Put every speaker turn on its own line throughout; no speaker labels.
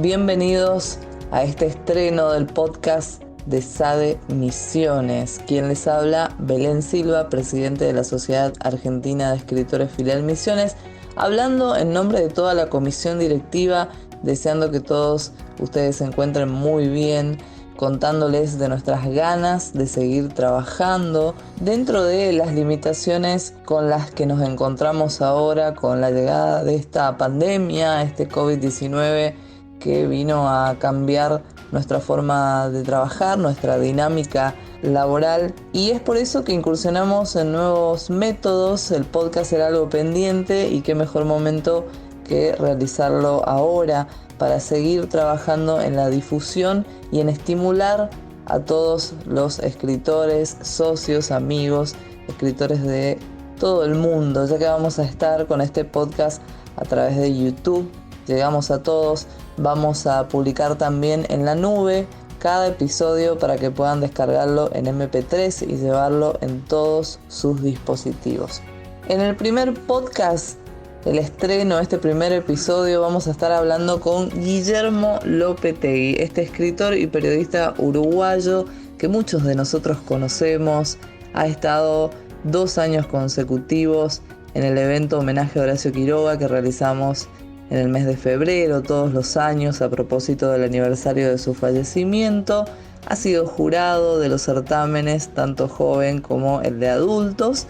Bienvenidos a este estreno del podcast de SADE Misiones. Quien les habla, Belén Silva, presidente de la Sociedad Argentina de Escritores Filial Misiones, hablando en nombre de toda la comisión directiva, deseando que todos ustedes se encuentren muy bien, contándoles de nuestras ganas de seguir trabajando dentro de las limitaciones con las que nos encontramos ahora con la llegada de esta pandemia, este COVID-19, que vino a cambiar nuestra forma de trabajar, nuestra dinámica laboral, y es por eso que incursionamos en nuevos métodos. El podcast era algo pendiente y qué mejor momento que realizarlo ahora para seguir trabajando en la difusión y en estimular a todos los escritores, socios, amigos, escritores de todo el mundo, ya que vamos a estar con este podcast a través de YouTube. Llegamos a todos. Vamos a publicar también en la nube cada episodio para que puedan descargarlo en MP3 y llevarlo en todos sus dispositivos. En el primer podcast, el estreno, este primer episodio, vamos a estar hablando con Guillermo Lopetegui, este escritor y periodista uruguayo que muchos de nosotros conocemos. Ha estado 2 años consecutivos en el evento homenaje a Horacio Quiroga que realizamos en el mes de febrero, todos los años, a propósito del aniversario de su fallecimiento. Ha sido jurado de los certámenes, tanto joven como el de adultos,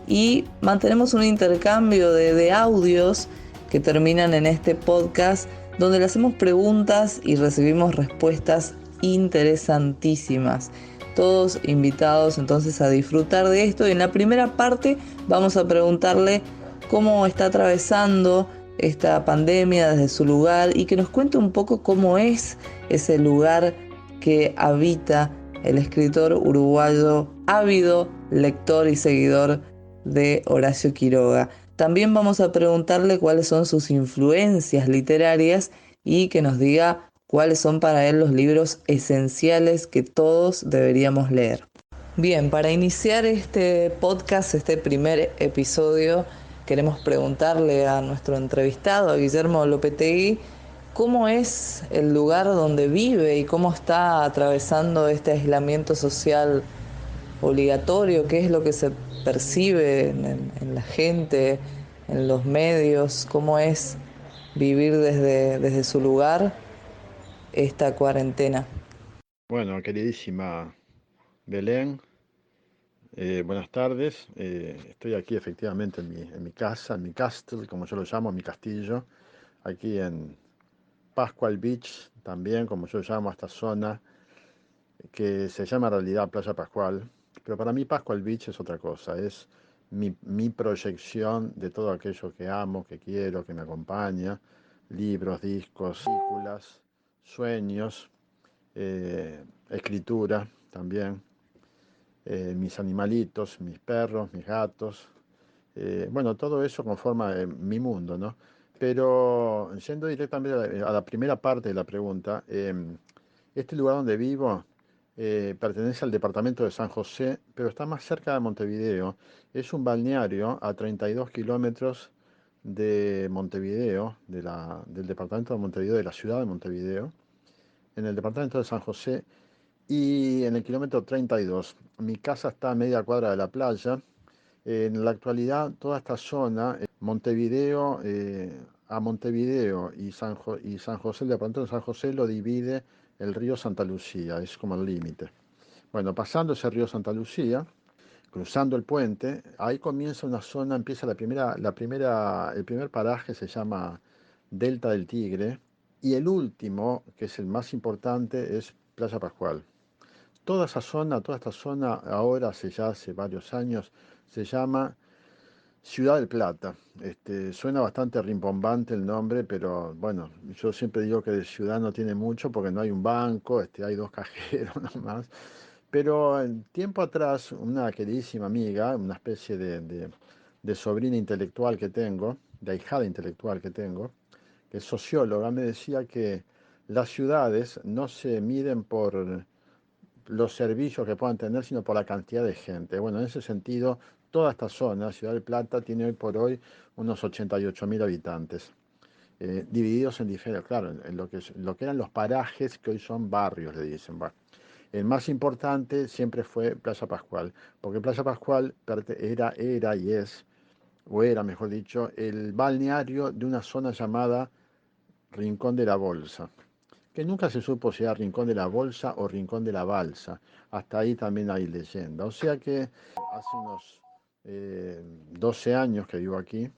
y mantenemos un intercambio de audios que terminan en este podcast, donde le hacemos preguntas y recibimos respuestas interesantísimas. Todos invitados entonces a disfrutar de esto, y en la primera parte vamos a preguntarle cómo está atravesando esta pandemia desde su lugar y que nos cuente un poco cómo es ese lugar que habita el escritor uruguayo, ávido lector y seguidor de Horacio Quiroga. También vamos a preguntarle cuáles son sus influencias literarias y que nos diga cuáles son para él los libros esenciales que todos deberíamos leer. Bien, para iniciar este podcast, este primer episodio, queremos preguntarle a nuestro entrevistado, a Guillermo Lopetegui, cómo es el lugar donde vive y cómo está atravesando este aislamiento social obligatorio, qué es lo que se percibe en la gente, en los medios, cómo es vivir desde su lugar esta cuarentena.
Bueno, queridísima Belén, buenas tardes. Estoy aquí efectivamente en mi casa, en mi castle, como yo lo llamo, mi castillo, aquí en Pascual Beach, también como yo llamo a esta zona, que se llama en realidad Playa Pascual, pero para mí Pascual Beach es otra cosa, es mi proyección de todo aquello que amo, que quiero, que me acompaña, libros, discos, películas, sueños, escritura también, mis animalitos, mis perros, mis gatos, bueno, todo eso conforma mi mundo, ¿no? Pero yendo directamente a la primera parte de la pregunta, este lugar donde vivo pertenece al departamento de San José, pero está más cerca de Montevideo. Es un balneario a 32 kilómetros de Montevideo, del departamento de Montevideo, de la ciudad de Montevideo, en el departamento de San José y en el kilómetro 32. Mi casa está a media cuadra de la playa. En la actualidad, toda esta zona, Montevideo, a Montevideo y San José, el departamento de San José lo divide el río Santa Lucía, es como el límite. Bueno, pasando ese río Santa Lucía, cruzando el puente, ahí comienza una zona, empieza el primer paraje se llama Delta del Tigre, y el último, que es el más importante, es Playa Pascual. Toda esta zona, ahora hace varios años, se llama Ciudad del Plata. Suena bastante rimbombante el nombre, pero bueno, yo siempre digo que de ciudad no tiene mucho porque no hay un banco, hay 2 cajeros nomás. Pero tiempo atrás, una queridísima amiga, una especie de sobrina intelectual que tengo, de ahijada intelectual que tengo, que es socióloga, me decía que las ciudades no se miden por los servicios que puedan tener, sino por la cantidad de gente. Bueno, en ese sentido, toda esta zona, Ciudad del Plata, tiene hoy por hoy unos 88.000 habitantes. divididos en diferentes, claro, en lo que eran los parajes que hoy son barrios, le dicen. Bueno, el más importante siempre fue Playa Pascual, porque Playa Pascual era y es, o era mejor dicho, el balneario de una zona llamada Rincón de la Bolsa, que nunca se supo si era Rincón de la Bolsa o Rincón de la Balsa. Hasta ahí también hay leyenda. O sea que hace unos 12 años que vivo aquí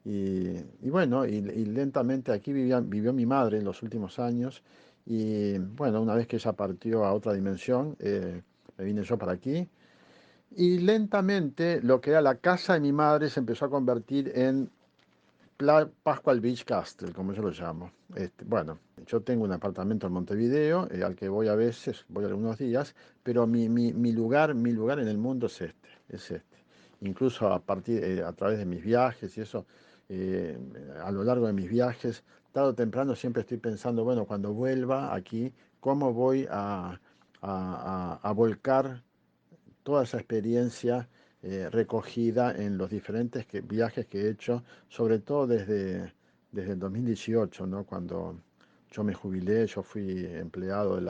y bueno, y lentamente aquí vivió mi madre en los últimos años y bueno, una vez que ella partió a otra dimensión, me vine yo para aquí y lentamente lo que era la casa de mi madre se empezó a convertir en Pascual Beach Castle, como yo lo llamo. Bueno, yo tengo un apartamento en Montevideo, al que voy a veces, voy algunos días, pero mi lugar en el mundo es este. Incluso a través de mis viajes y eso, eh, a lo largo de mis viajes, tarde o temprano siempre estoy pensando, bueno, cuando vuelva aquí, ¿cómo voy a volcar toda esa experiencia recogida en los diferentes viajes que he hecho, sobre todo desde el 2018, ¿no? Cuando yo me jubilé, yo fui empleado de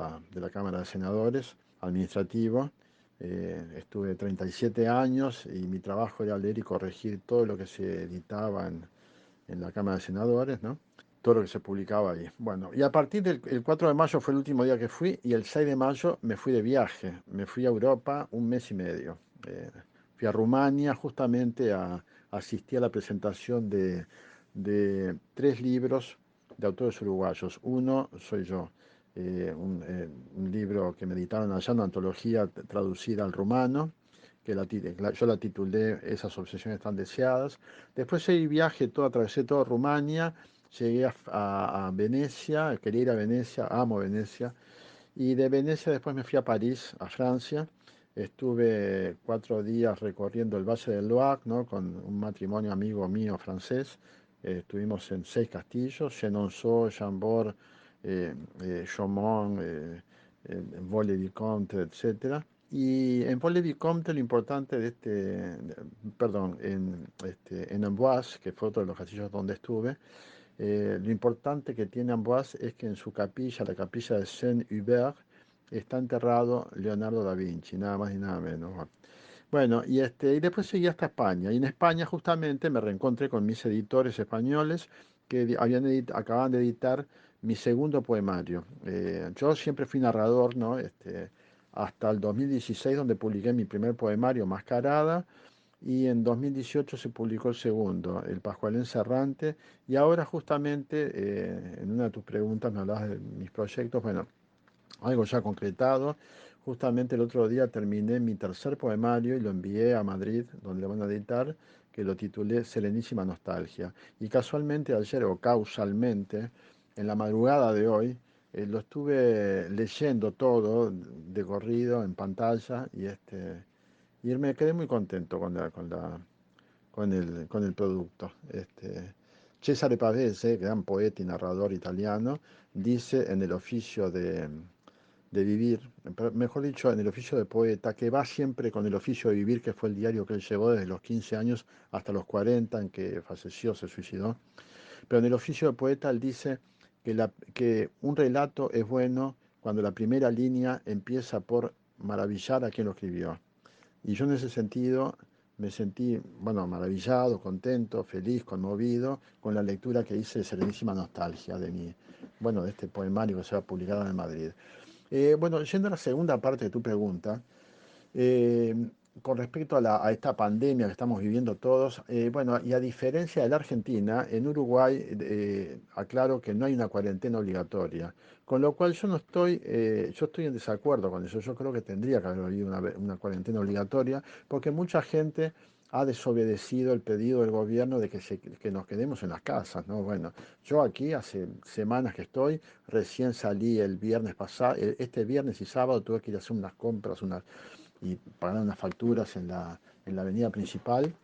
la Cámara de Senadores, administrativo. Estuve 37 años y mi trabajo era leer y corregir todo lo que se editaba en la Cámara de Senadores, ¿no? Todo lo que se publicaba ahí. Bueno, y a partir del el 4 de mayo fue el último día que fui y el 6 de mayo me fui de viaje. Me fui a Europa un mes y medio. Eh, Fui a Rumania justamente a asistir a la presentación de tres libros de autores uruguayos. Uno soy yo, un libro que me editaron allá, una antología traducida al rumano, yo la titulé Esas obsesiones tan deseadas. Después seguí viaje, atravesé toda Rumania, llegué a Venecia, quería ir a Venecia, amo Venecia, y de Venecia después me fui a París, a Francia. Estuve 4 días recorriendo el Valle del Loire, ¿no? Con un matrimonio amigo mío francés. Estuvimos en 6 castillos, Chenonceau, Chambord, Chaumont, Vaux-le-Vicomte, etcétera. Y en Vaux-le-Vicomte lo importante perdón, en Amboise, que fue otro de los castillos donde estuve, lo importante que tiene Amboise es que en su capilla, la capilla de Saint-Hubert, está enterrado Leonardo da Vinci, nada más y nada menos. Bueno, y después seguí hasta España. Y en España justamente me reencontré con mis editores españoles que acababan de editar mi segundo poemario. Yo siempre fui narrador, ¿no? Hasta el 2016, donde publiqué mi primer poemario, Mascarada, y en 2018 se publicó el segundo, El Pascualense Errante, y ahora justamente, en una de tus preguntas me hablabas de mis proyectos, bueno, algo ya concretado. Justamente el otro día terminé mi tercer poemario y lo envié a Madrid, donde lo van a editar, que lo titulé Serenísima Nostalgia. Y casualmente ayer, o causalmente, en la madrugada de hoy, lo estuve leyendo todo de corrido en pantalla y me quedé muy contento con el producto. Cesare Pavese, gran poeta y narrador italiano, dice en el oficio de vivir, mejor dicho, en el oficio de poeta, que va siempre con el oficio de vivir, que fue el diario que él llevó desde los 15 años hasta los 40, en que falleció, se suicidó. Pero en el oficio de poeta él dice que un relato es bueno cuando la primera línea empieza por maravillar a quien lo escribió. Y yo en ese sentido me sentí, bueno, maravillado, contento, feliz, conmovido con la lectura que hice de Serenísima Nostalgia bueno, de este poemario que se va a publicar en Madrid. Bueno, yendo a la segunda parte de tu pregunta, eh, con respecto a esta pandemia que estamos viviendo todos, bueno, y a diferencia de la Argentina, en Uruguay, aclaro que no hay una cuarentena obligatoria, con lo cual yo estoy en desacuerdo con eso. Yo creo que tendría que haber habido una cuarentena obligatoria, porque mucha gente ha desobedecido el pedido del gobierno de que nos quedemos en las casas, ¿no? Bueno, yo aquí hace semanas que estoy, recién salí el viernes pasado, este viernes y sábado tuve que ir a hacer unas compras, y pagar unas facturas en la avenida principal,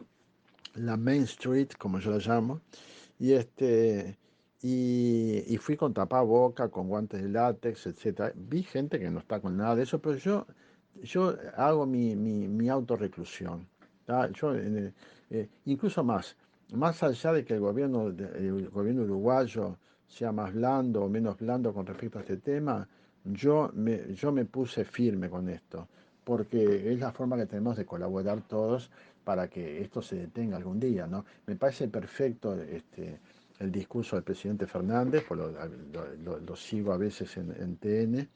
la Main Street, como yo la llamo, y, y fui con tapaboca, con guantes de látex, etcétera. Vi gente que no está con nada de eso, pero yo hago mi autorreclusión. ¿Tá? Incluso más. más allá de que el gobierno uruguayo sea más blando o menos blando con respecto a este tema, yo me puse firme con esto, porque es la forma que tenemos de colaborar todos para que esto se detenga algún día, ¿no? Me parece perfecto el discurso del presidente Fernández, lo sigo a veces en TN,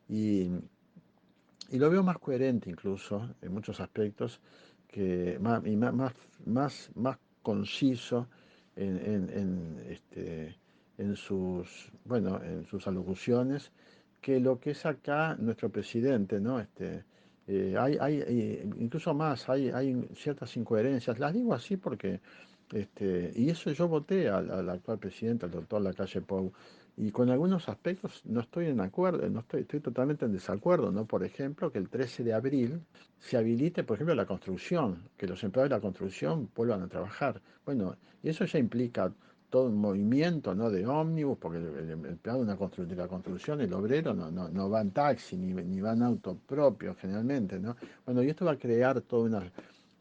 y, y lo veo más coherente incluso en muchos aspectos, más conciso en sus, bueno, en sus alocuciones que lo que es acá nuestro presidente, ¿no? Incluso más, hay ciertas incoherencias. Las digo así porque, y eso yo voté al actual presidente, al doctor Lacalle Pou, y con algunos aspectos no estoy en acuerdo, estoy totalmente en desacuerdo, ¿no? Por ejemplo, que el 13 de abril se habilite, por ejemplo, la construcción, que los empleados de la construcción vuelvan a trabajar. Bueno, y eso ya implica todo un movimiento, ¿no? De ómnibus, porque el empleado de la construcción, el obrero, no va en taxi, ni va en auto propio generalmente, ¿no? Bueno, y esto va a crear toda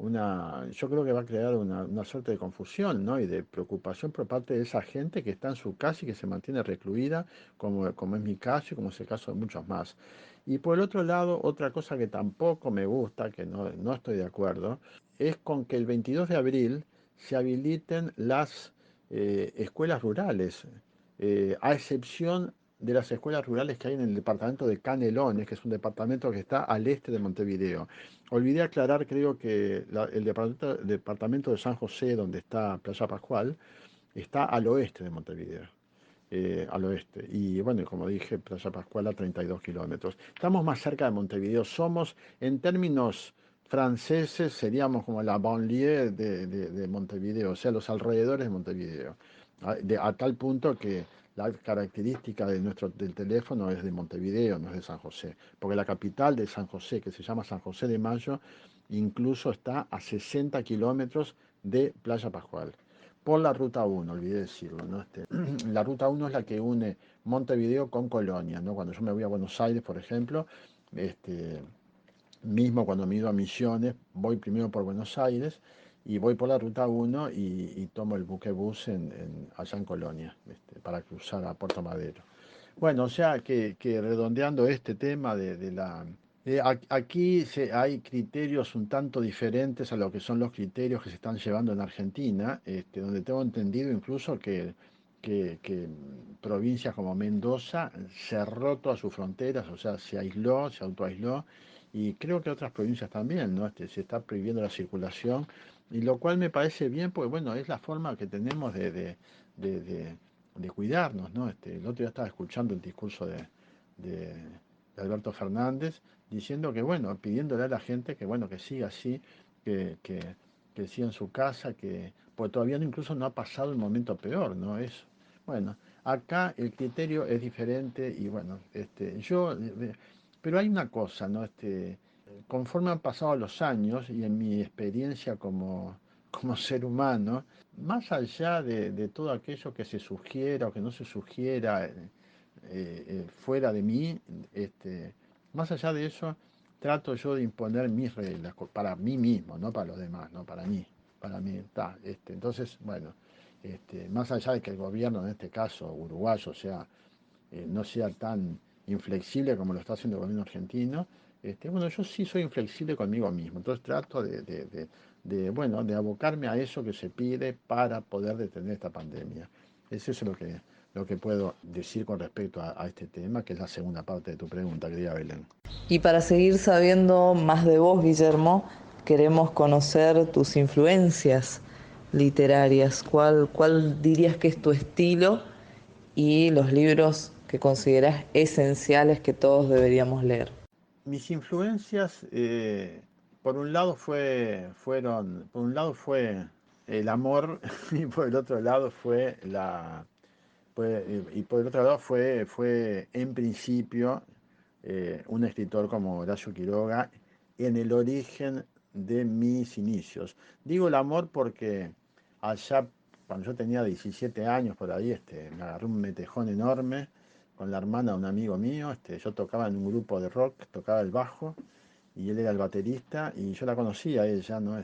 yo creo que va a crear una suerte de confusión, ¿no? Y de preocupación por parte de esa gente que está en su casa y que se mantiene recluida, como es mi caso y como es el caso de muchos más. Y por el otro lado, otra cosa que tampoco me gusta, que no estoy de acuerdo, es con que el 22 de abril se habiliten las escuelas rurales, a excepción de las escuelas rurales que hay en el departamento de Canelones, que es un departamento que está al este de Montevideo. Olvidé aclarar, creo que el departamento de San José, donde está Playa Pascual, está al oeste de Montevideo. Al oeste. Y bueno, como dije, Playa Pascual a 32 kilómetros. Estamos más cerca de Montevideo. Somos, en términos franceses, seríamos como la banlieue de Montevideo, o sea, los alrededores de Montevideo. A tal punto que la característica del teléfono es de Montevideo, no es de San José. Porque la capital de San José, que se llama San José de Mayo, incluso está a 60 kilómetros de Playa Pascual por la ruta 1, olvidé decirlo, ¿no? La ruta 1 es la que une Montevideo con Colonia, ¿no? Cuando yo me voy a Buenos Aires, por ejemplo, este, mismo cuando me he ido a Misiones, voy primero por Buenos Aires y voy por la ruta 1 y tomo el buquebús allá en Colonia, para cruzar a Puerto Madero. Bueno, o sea que redondeando este tema de la... aquí hay criterios un tanto diferentes a lo que son los criterios que se están llevando en Argentina, donde tengo entendido incluso que provincias como Mendoza cerró todas sus fronteras, o sea, se aisló, se autoaisló, y creo que otras provincias también, ¿no? Se está prohibiendo la circulación, y lo cual me parece bien, porque bueno, es la forma que tenemos de- de- de cuidarnos, ¿no? El otro día estaba escuchando el discurso de- de Alberto Fernández diciendo que, bueno, pidiéndole a la gente que, bueno, que siga así, que, que, que siga en su casa, porque todavía incluso no ha pasado el momento peor, ¿no? Bueno, acá el criterio es diferente y bueno, pero hay una cosa, ¿no? Conforme han pasado los años y en mi experiencia como ser humano, más allá de todo aquello que se sugiera o que no se sugiera fuera de mí, más allá de eso, trato yo de imponer mis reglas para mí mismo, no para los demás, no para mí está. Entonces, bueno, más allá de que el gobierno, en este caso uruguayo, no sea tan inflexible como lo está haciendo el gobierno argentino, bueno, yo sí soy inflexible conmigo mismo, entonces trato bueno, de abocarme a eso que se pide para poder detener esta pandemia. Eso es lo que puedo decir con respecto a este tema, que es la segunda parte de tu pregunta, querida Belén.
Y para seguir sabiendo más de vos, Guillermo, queremos conocer tus influencias literarias. ¿Cuál dirías que es tu estilo y los libros que consideras esenciales que todos deberíamos leer?
Mis influencias, por un lado fue el amor y por el otro lado y por el otro lado fue en principio un escritor como Horacio Quiroga en el origen de mis inicios. Digo el amor porque allá cuando yo tenía 17 años por ahí, me agarré un metejón enorme con la hermana de un amigo mío. Yo tocaba en un grupo de rock, tocaba el bajo y él era el baterista y yo la conocía a ella, ¿no?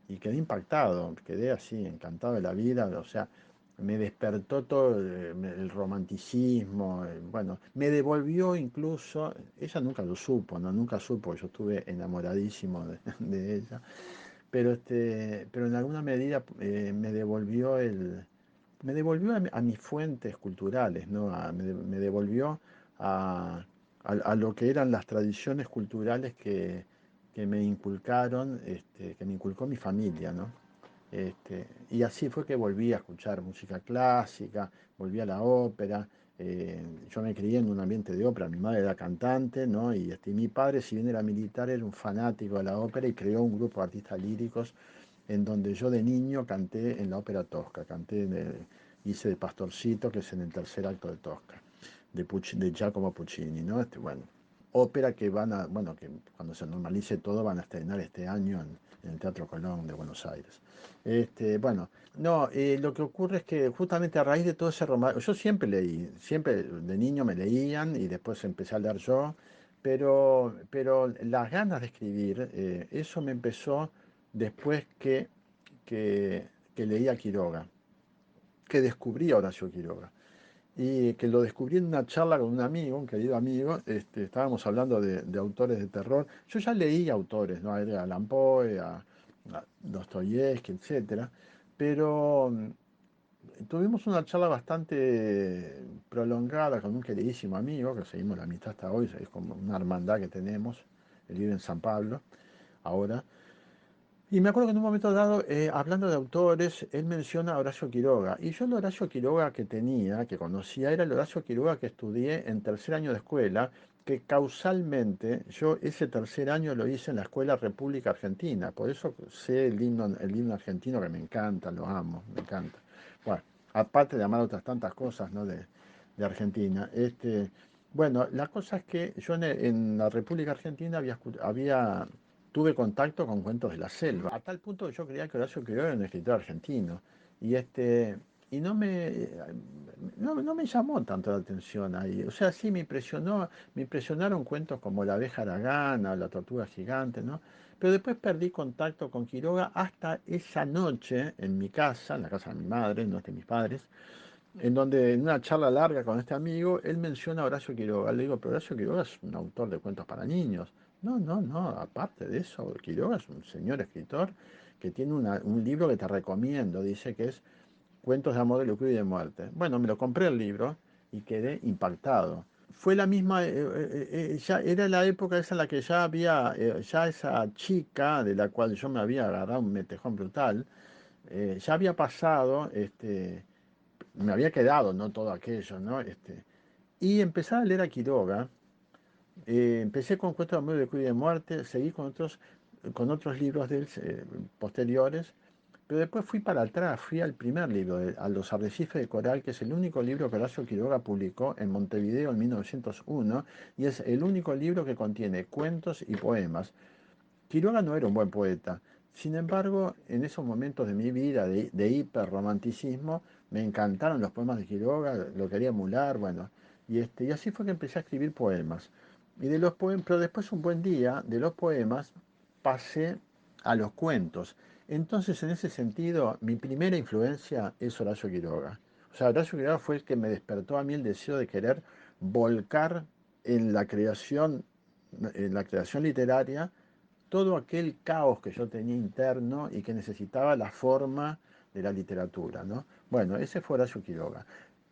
y quedé impactado, quedé así, encantado de la vida, o sea, me despertó todo el romanticismo, bueno, me devolvió incluso, ella nunca lo supo, ¿no? Nunca supo, yo estuve enamoradísimo de ella, pero en alguna medida me devolvió a mis fuentes culturales, ¿no? Me devolvió a, a lo que eran las tradiciones culturales que me inculcaron, que me inculcó mi familia, ¿no? Y así fue que volví a escuchar música clásica, volví a la ópera. Yo me crié en un ambiente de ópera, mi madre era cantante, ¿no? Y mi padre, si bien era militar, era un fanático de la ópera y creó un grupo de artistas líricos en donde yo de niño canté en la ópera Tosca, hice de Pastorcito, que es en el tercer acto de Tosca, de Giacomo Puccini, ¿no? Bueno, ópera que bueno, que cuando se normalice todo van a estrenar este año en el Teatro Colón de Buenos Aires. Bueno, no, lo que ocurre es que justamente a raíz de todo ese romance, yo siempre leí, siempre de niño me leían y después empecé a leer yo, pero las ganas de escribir, eso me empezó después que leí a Quiroga, que descubrí a Horacio Quiroga y que lo descubrí en una charla con un amigo, un querido amigo, estábamos hablando de autores de terror. Yo ya leí autores, ¿no? A Edgar Allan Poe, a Dostoyevsky, etcétera, pero tuvimos una charla bastante prolongada con un queridísimo amigo, que seguimos la amistad hasta hoy, es como una hermandad que tenemos, él vive en San Pablo ahora, y me acuerdo que en un momento dado, hablando de autores, él menciona a Horacio Quiroga. Y yo el Horacio Quiroga que tenía, que conocía, era el Horacio Quiroga que estudié en tercer año de escuela, que causalmente yo ese tercer año lo hice en la Escuela República Argentina. Por eso sé el himno argentino que me encanta, lo amo, me encanta. Bueno, aparte de amar otras tantas cosas, ¿no? de Argentina. Bueno, la cosa es que yo en la República Argentina tuve contacto con cuentos de la selva, a tal punto que yo creía que Horacio Quiroga era un escritor argentino. Y y no me llamó tanto la atención ahí. O sea, sí me impresionaron cuentos como La abeja aragana, La tortuga gigante, ¿no? Pero después perdí contacto con Quiroga hasta esa noche en mi casa, en la casa de mi madre, no es de mis padres, en donde en una charla larga con este amigo, él menciona a Horacio Quiroga. Le digo, pero Horacio Quiroga es un autor de cuentos para niños. No, aparte de eso, Quiroga es un señor escritor que tiene un libro que te recomiendo, dice que es Cuentos de amor, de locura y de muerte. Bueno, me lo compré el libro y quedé impactado. Fue la misma, ya era la época esa en la que ya había, ya esa chica de la cual yo me había agarrado un metejón brutal, ya había pasado, me había quedado, ¿no? Todo aquello, ¿no? Y empecé a leer a Quiroga. Empecé con Cuentos de amor, de locura y de muerte, seguí con otros libros de él posteriores, pero después fui para atrás, fui al primer libro, a Los arrecifes de coral, que es el único libro que Horacio Quiroga publicó en Montevideo en 1901, y es el único libro que contiene cuentos y poemas. Quiroga no era un buen poeta. Sin embargo, en esos momentos de mi vida de hiperromanticismo, me encantaron los poemas de Quiroga, lo quería emular, bueno. Y así fue que empecé a escribir poemas. Pero después un buen día, de los poemas, pasé a los cuentos. Entonces, en ese sentido, mi primera influencia es Horacio Quiroga. O sea, Horacio Quiroga fue el que me despertó a mí el deseo de querer volcar en en la creación literaria, todo aquel caos que yo tenía interno y que necesitaba la forma de la literatura, ¿no? Bueno, ese fue Horacio Quiroga.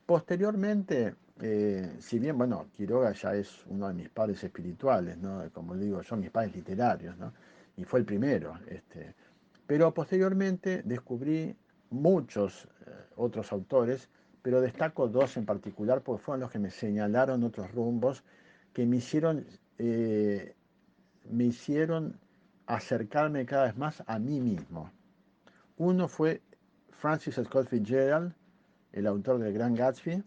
Posteriormente, si bien, bueno, Quiroga ya es uno de mis padres espirituales, ¿no? Como digo yo, mis padres literarios, ¿no? Y fue el primero. Pero posteriormente descubrí muchos otros autores, pero destaco dos en particular porque fueron los que me señalaron otros rumbos que eh, me hicieron acercarme cada vez más a mí mismo. Uno fue Francis Scott Fitzgerald, el autor del Gran Gatsby,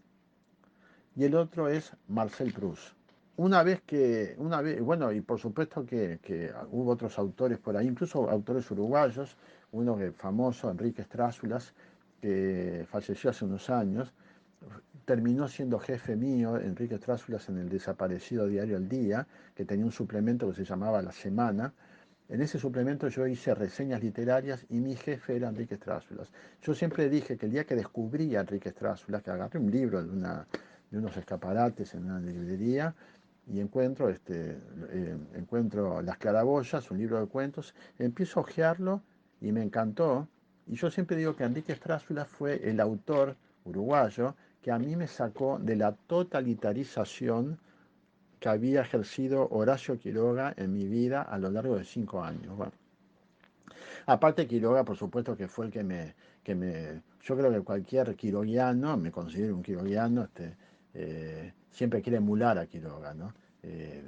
y el otro es Marcel Proust. Bueno, y por supuesto que hubo otros autores por ahí, incluso autores uruguayos, uno que famoso, Enrique Strázulas, que falleció hace unos años, terminó siendo jefe mío, Enrique Strázulas, en el desaparecido diario El Día, que tenía un suplemento que se llamaba La Semana, En ese suplemento yo hice reseñas literarias y mi jefe era Enrique Strázulas. Yo siempre dije que el día que descubrí a Enrique Strázulas, que agarré un libro de unos escaparates en una librería y encuentro Las Claraboyas, un libro de cuentos, empiezo a hojearlo y me encantó. Y yo siempre digo que Enrique Strázulas fue el autor uruguayo que a mí me sacó de la totalitarización que había ejercido Horacio Quiroga en mi vida a lo largo de 5 años. Bueno, aparte Quiroga, por supuesto que fue el yo creo que cualquier quiroguiano, me considero un quiroguiano, siempre quiere emular a Quiroga, ¿no?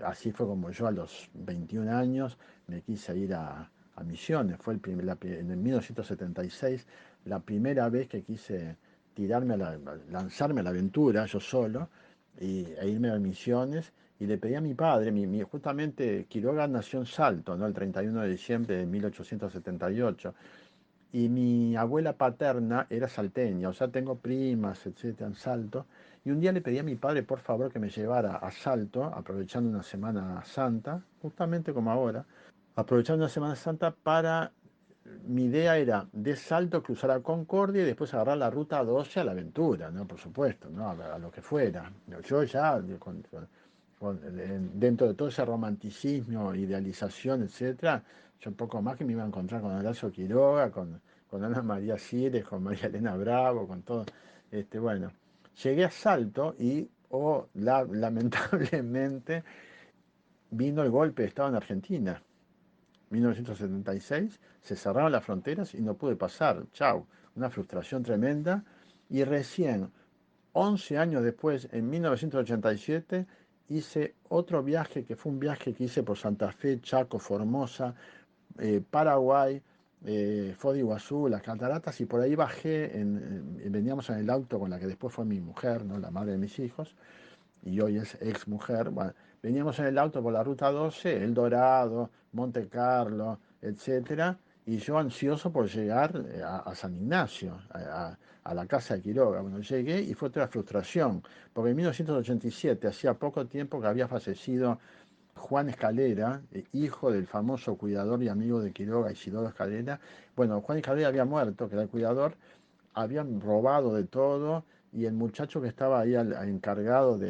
Así fue como yo a los 21 años me quise ir a Misiones, fue en el 1976 la primera vez que quise lanzarme a la aventura yo solo e irme a Misiones y le pedí a mi padre, justamente Quiroga nació en Salto, ¿no? El 31 de diciembre de 1878, y mi abuela paterna era salteña, o sea, tengo primas, etcétera, en Salto, y un día le pedí a mi padre, por favor, que me llevara a Salto, aprovechando una Semana Santa, justamente como ahora, aprovechando una Semana Santa mi idea era de Salto cruzar a Concordia y después agarrar la ruta 12 a la aventura, ¿no? Por supuesto, ¿no? A lo que fuera. Yo ya, dentro de todo ese romanticismo, idealización, etcétera, yo un poco más que me iba a encontrar con Horacio Quiroga, con Ana María Sires, con María Elena Bravo, con todo. Bueno, llegué a Salto y, lamentablemente, vino el golpe de Estado en Argentina. 1976, se cerraron las fronteras y no pude pasar. Chau, una frustración tremenda. Y recién, 11 años después, en 1987, hice otro viaje que fue un viaje que hice por Santa Fe, Chaco, Formosa, Paraguay, Foz de Iguazú, las cataratas, y por ahí bajé, veníamos en el auto con la que después fue mi mujer, ¿no? La madre de mis hijos, y hoy es ex mujer. Bueno, veníamos en el auto por la ruta 12, El Dorado, Monte Carlo, etcétera, y yo ansioso por llegar a San Ignacio, a la casa de Quiroga. Bueno, llegué y fue otra frustración, porque en 1987, hacía poco tiempo que había fallecido Juan Escalera, hijo del famoso cuidador y amigo de Quiroga, Isidoro Escalera. Bueno, Juan Escalera había muerto, que era el cuidador, habían robado de todo y el muchacho que estaba ahí encargado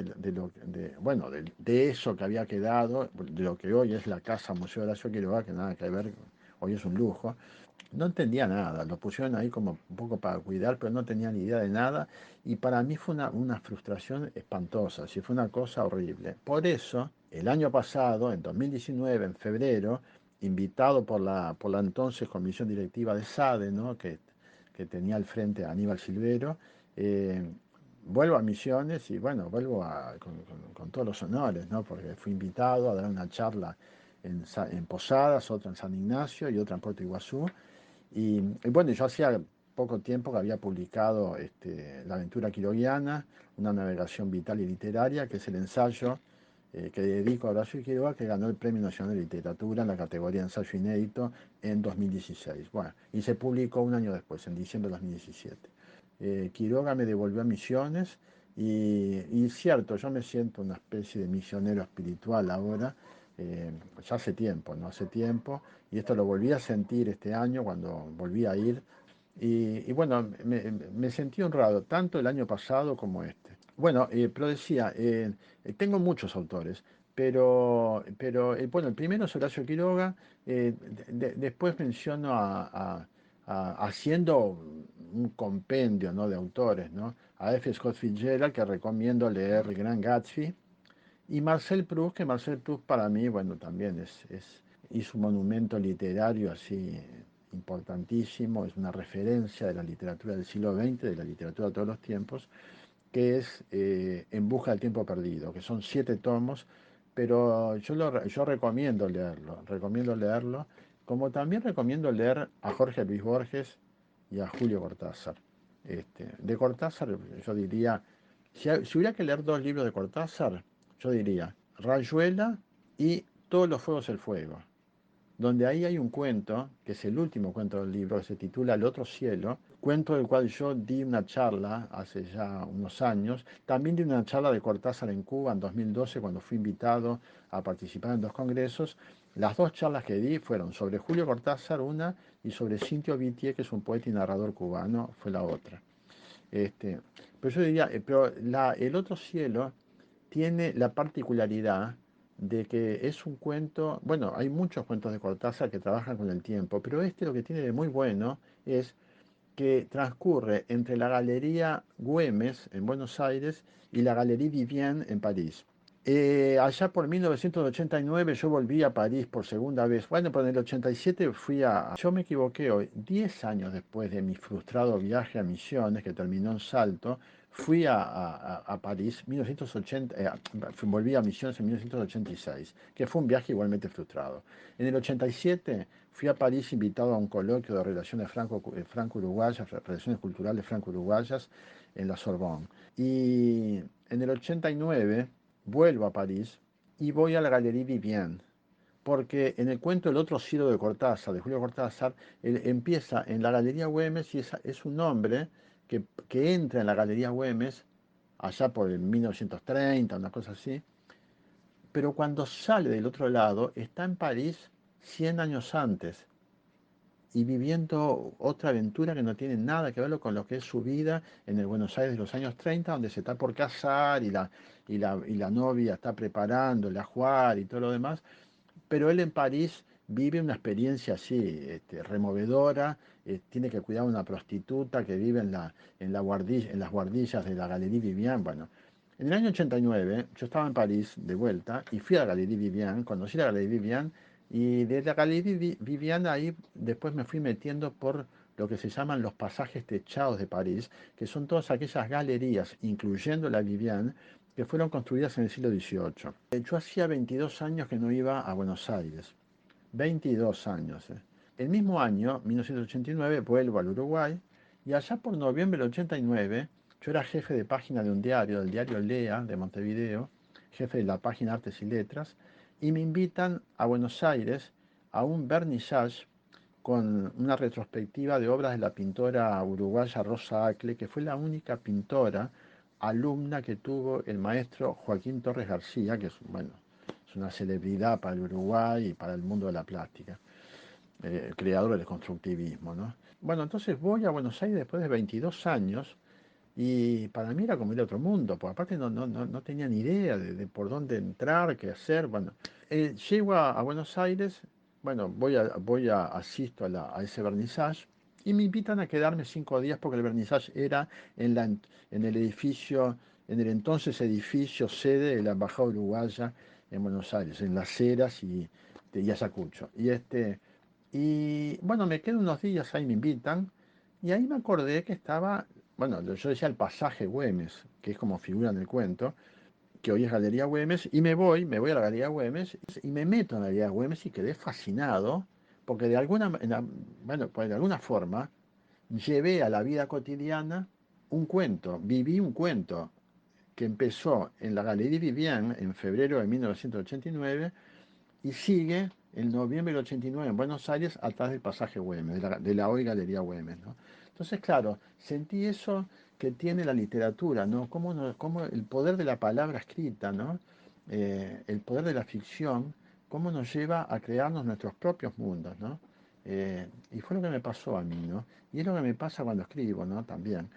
bueno, de eso que había quedado, de lo que hoy es la Casa Museo Horacio Quiroga, que nada que ver, hoy es un lujo, no entendía nada, lo pusieron ahí como un poco para cuidar, pero no tenía ni idea de nada, y para mí fue una frustración espantosa, sí, fue una cosa horrible. Por eso, el año pasado, en 2019, en febrero, invitado por la entonces comisión directiva de SADE, ¿no? que tenía al frente a Aníbal Silvero, eh, vuelvo a Misiones y bueno, vuelvo con todos los honores, ¿no? Porque fui invitado a dar una charla en Posadas, otra en San Ignacio y otra en Puerto Iguazú. Y bueno, yo hacía poco tiempo que había publicado La aventura quiroguiana, una navegación vital y literaria, que es el ensayo que dedico a Horacio Quiroga, que ganó el Premio Nacional de Literatura en la categoría Ensayo Inédito en 2016. Bueno, y se publicó un año después, en diciembre de 2017. Quiroga me devolvió a Misiones y cierto, yo me siento una especie de misionero espiritual ahora, ya hace tiempo, ¿no? Hace tiempo, y esto lo volví a sentir este año cuando volví a ir. Y bueno, me sentí honrado, tanto el año pasado como este. Bueno, pero decía, tengo muchos autores, pero bueno, el primero es Horacio Quiroga, después menciono haciendo un compendio, ¿no? De autores, ¿no? A F. Scott Fitzgerald, que recomiendo leer El Gran Gatsby, y Marcel Proust, que Marcel Proust para mí, bueno, también hizo un monumento literario así importantísimo, es una referencia de la literatura del siglo XX, de la literatura de todos los tiempos, que es En busca del tiempo perdido, que son 7 tomos, pero yo recomiendo leerlo, como también recomiendo leer a Jorge Luis Borges y a Julio Cortázar. De Cortázar yo diría, si hubiera que leer 2 libros de Cortázar, yo diría Rayuela y Todos los fuegos el fuego. donde ahí hay un cuento, que es el último cuento del libro, que se titula El otro cielo, cuento del cual yo di una charla hace ya unos años. También di una charla de Cortázar en Cuba en 2012, cuando fui invitado a participar en 2 congresos. Las 2 charlas que di fueron sobre Julio Cortázar, una, y sobre Cintio Vitier, que es un poeta y narrador cubano, fue la otra. Pero yo diría, el otro cielo tiene la particularidad de que es un cuento, bueno, hay muchos cuentos de Cortázar que trabajan con el tiempo, pero este lo que tiene de muy bueno es que transcurre entre la Galería Güemes en Buenos Aires y la Galerie Vivienne en París. Allá por 1989 yo volví a París por segunda vez. Bueno, pero en el 87 fui a... Yo me equivoqué hoy, 10 años después de mi frustrado viaje a Misiones, que terminó en Salto, fui a París, 1980, volví a Misiones en 1986, que fue un viaje igualmente frustrado. En el 87 fui a París invitado a un coloquio de relaciones franco-uruguayas, relaciones culturales franco-uruguayas en la Sorbonne. Y en el 89 vuelvo a París y voy a la Galerie Vivienne, porque en el cuento El otro cielo de Cortázar, de Julio Cortázar, él empieza en la Galería Güemes y es un hombre que entra en la Galería Güemes allá por el 1930, una cosa así, pero cuando sale del otro lado está en París 100 años antes y viviendo otra aventura que no tiene nada que ver con lo que es su vida en el Buenos Aires de los años 30, donde se está por casar y la novia está preparándole a jugar y todo lo demás, pero él en París vive una experiencia así, removedora, tiene que cuidar a una prostituta que vive en las guardillas de la Galerie Vivienne. Bueno, en el año 89 yo estaba en París de vuelta y fui a la Galerie Vivienne, conocí la Galerie Vivienne y de la Galerie Vivienne ahí después me fui metiendo por lo que se llaman los pasajes techados de París, que son todas aquellas galerías, incluyendo la Vivienne, que fueron construidas en el siglo XVIII. Yo hacía 22 años que no iba a Buenos Aires, 22 años. El mismo año, 1989, vuelvo al Uruguay y allá por noviembre del 89, yo era jefe de página de un diario, del diario Lea de Montevideo, jefe de la página Artes y Letras, y me invitan a Buenos Aires a un vernissage con una retrospectiva de obras de la pintora uruguaya Rosa Acle, que fue la única pintora alumna que tuvo el maestro Joaquín Torres García, que es, bueno, es una celebridad para el Uruguay y para el mundo de la plástica, el creador del constructivismo, ¿no? Bueno, entonces voy a Buenos Aires después de 22 años y para mí era como ir a otro mundo, porque aparte no tenía ni idea de por dónde entrar, qué hacer. Bueno, llego a Buenos Aires, bueno, asisto a ese vernissage y me invitan a quedarme 5 días porque el vernissage era en el edificio, en el entonces edificio sede de la Embajada Uruguaya en Buenos Aires, en Las Heras y Ayacucho. Y bueno, me quedo unos días ahí, me invitan, y ahí me acordé que estaba, bueno, yo decía el pasaje Güemes, que es como figura en el cuento, que hoy es Galería Güemes, y me voy a la Galería Güemes, y me meto en la Galería Güemes y quedé fascinado, porque bueno, pues de alguna forma llevé a la vida cotidiana un cuento, viví un cuento que empezó en la Galería Vivienne en febrero de 1989 y sigue en noviembre del 89 en Buenos Aires atrás del pasaje Güemes, de la hoy Galería Güemes, ¿no? Entonces, claro, sentí eso que tiene la literatura, ¿no? Cómo el poder de la palabra escrita, ¿no? El poder de la ficción, cómo nos lleva a crearnos nuestros propios mundos, ¿no? Y fue lo que me pasó a mí, ¿no? Y es lo que me pasa cuando escribo, ¿no? También.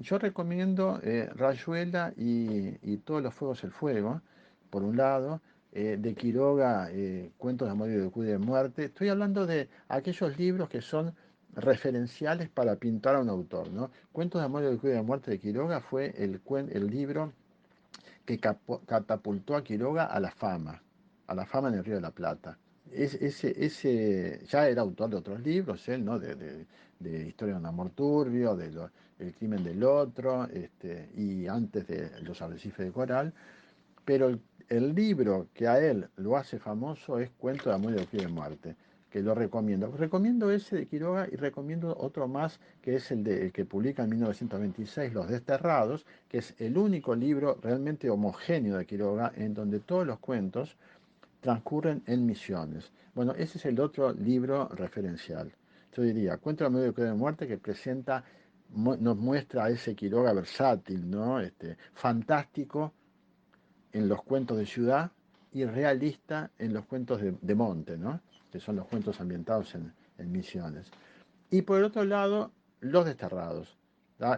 Yo recomiendo Rayuela y Todos los fuegos el fuego, por un lado, de Quiroga, Cuentos de amor y de locura y de muerte. Estoy hablando de aquellos libros que son referenciales para pintar a un autor, ¿no? Cuentos de amor y de locura y de muerte de Quiroga fue el libro que catapultó a Quiroga a la fama en el Río de la Plata. Ese ya era autor de otros libros, él, ¿no? De Historia de un amor turbio, El crimen del otro, y antes de Los arrecifes de coral, pero el libro que a él lo hace famoso es Cuento de amor y de muerte, que lo recomiendo. Recomiendo ese de Quiroga y recomiendo otro más, que es el que publica en 1926, Los Desterrados, que es el único libro realmente homogéneo de Quiroga, en donde todos los cuentos transcurren en Misiones. Bueno, ese es el otro libro referencial. Yo diría, Cuento de medio de muerte, que presenta, nos muestra a ese Quiroga versátil, ¿no? Fantástico en los cuentos de ciudad y realista en los cuentos de monte, ¿no? Que son los cuentos ambientados en Misiones. Y por el otro lado, Los Desterrados.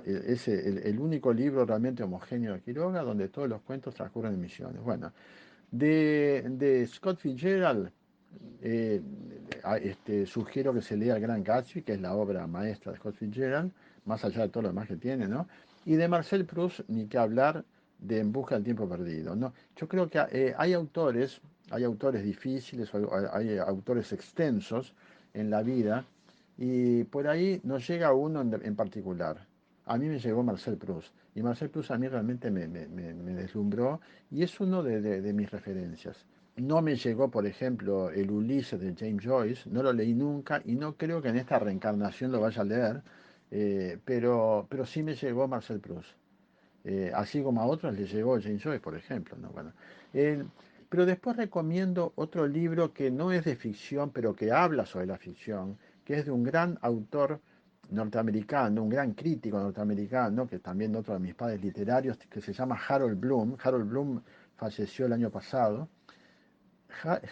Es el único libro realmente homogéneo de Quiroga donde todos los cuentos transcurren en Misiones. Bueno, de Scott Fitzgerald, eh, sugiero que se lea El Gran Gatsby, que es la obra maestra de Scott Fitzgerald, más allá de todo lo demás que tiene, ¿no? Y de Marcel Proust, ni que hablar de En busca del tiempo perdido, ¿no? Yo creo que hay autores difíciles, hay autores extensos en la vida, y por ahí nos llega uno en particular. A mí me llegó Marcel Proust, y Marcel Proust a mí realmente me deslumbró, y es uno de mis referencias. No me llegó, por ejemplo, el Ulises de James Joyce, no lo leí nunca y no creo que en esta reencarnación lo vaya a leer, pero sí me llegó Marcel Proust. Así como a otros les llegó James Joyce, por ejemplo, ¿no? Bueno, eh, pero después recomiendo otro libro que no es de ficción, pero que habla sobre la ficción, que es de un gran autor norteamericano, un gran crítico norteamericano, que también otro de mis padres literarios, que se llama Harold Bloom. Harold Bloom falleció el año pasado.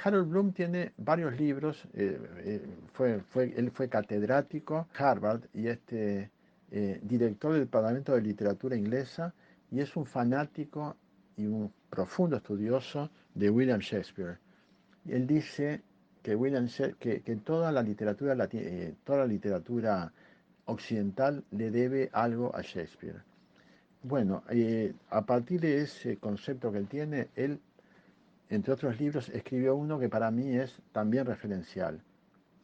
Harold Bloom tiene varios libros, él fue catedrático en Harvard y director del Departamento de Literatura Inglesa, y es un fanático y un profundo estudioso de William Shakespeare. Y él dice que, que toda la literatura occidental le debe algo a Shakespeare. Bueno, a partir de ese concepto que él tiene, él entre otros libros, escribió uno que para mí es también referencial,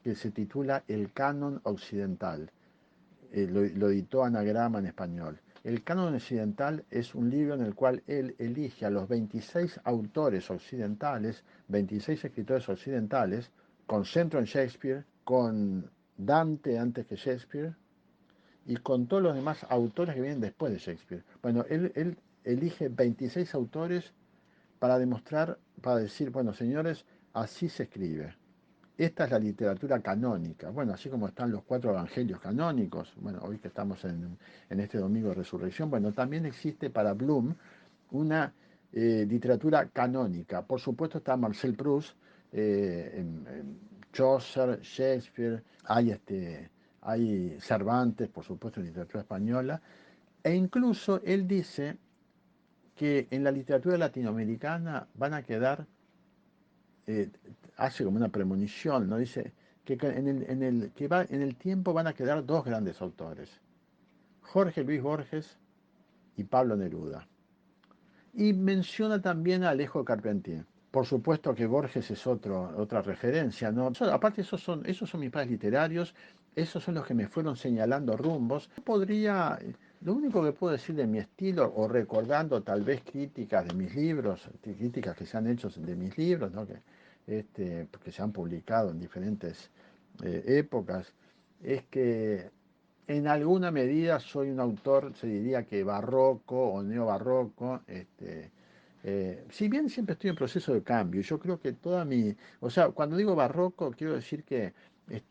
que se titula El Canon Occidental. Lo editó Anagrama en español. El Canon Occidental es un libro en el cual él elige a los 26 autores occidentales, 26 escritores occidentales, con centro en Shakespeare, con Dante antes que Shakespeare y con todos los demás autores que vienen después de Shakespeare. Bueno, él elige 26 autores para demostrar, para decir, bueno, señores, así se escribe. Esta es la literatura canónica. Bueno, así como están los 4 evangelios canónicos, bueno, hoy que estamos en este domingo de resurrección, bueno, también existe para Bloom una literatura canónica. Por supuesto está Marcel Proust, Chaucer, Shakespeare, hay Cervantes, por supuesto, en literatura española, e incluso él dice que en la literatura latinoamericana van a quedar, eh, hace como una premonición, ¿no? Dice que en el tiempo van a quedar 2 grandes autores, Jorge Luis Borges y Pablo Neruda. Y menciona también a Alejo Carpentier. Por supuesto que Borges es otra referencia, ¿no? Aparte, esos son mis padres literarios, esos son los que me fueron señalando rumbos. Lo único que puedo decir de mi estilo, o recordando tal vez críticas de mis libros, críticas que se han hecho de mis libros, ¿no? Que se han publicado en diferentes épocas, es que en alguna medida soy un autor, se diría que barroco o neobarroco, si bien siempre estoy en proceso de cambio, yo creo que o sea, cuando digo barroco, quiero decir que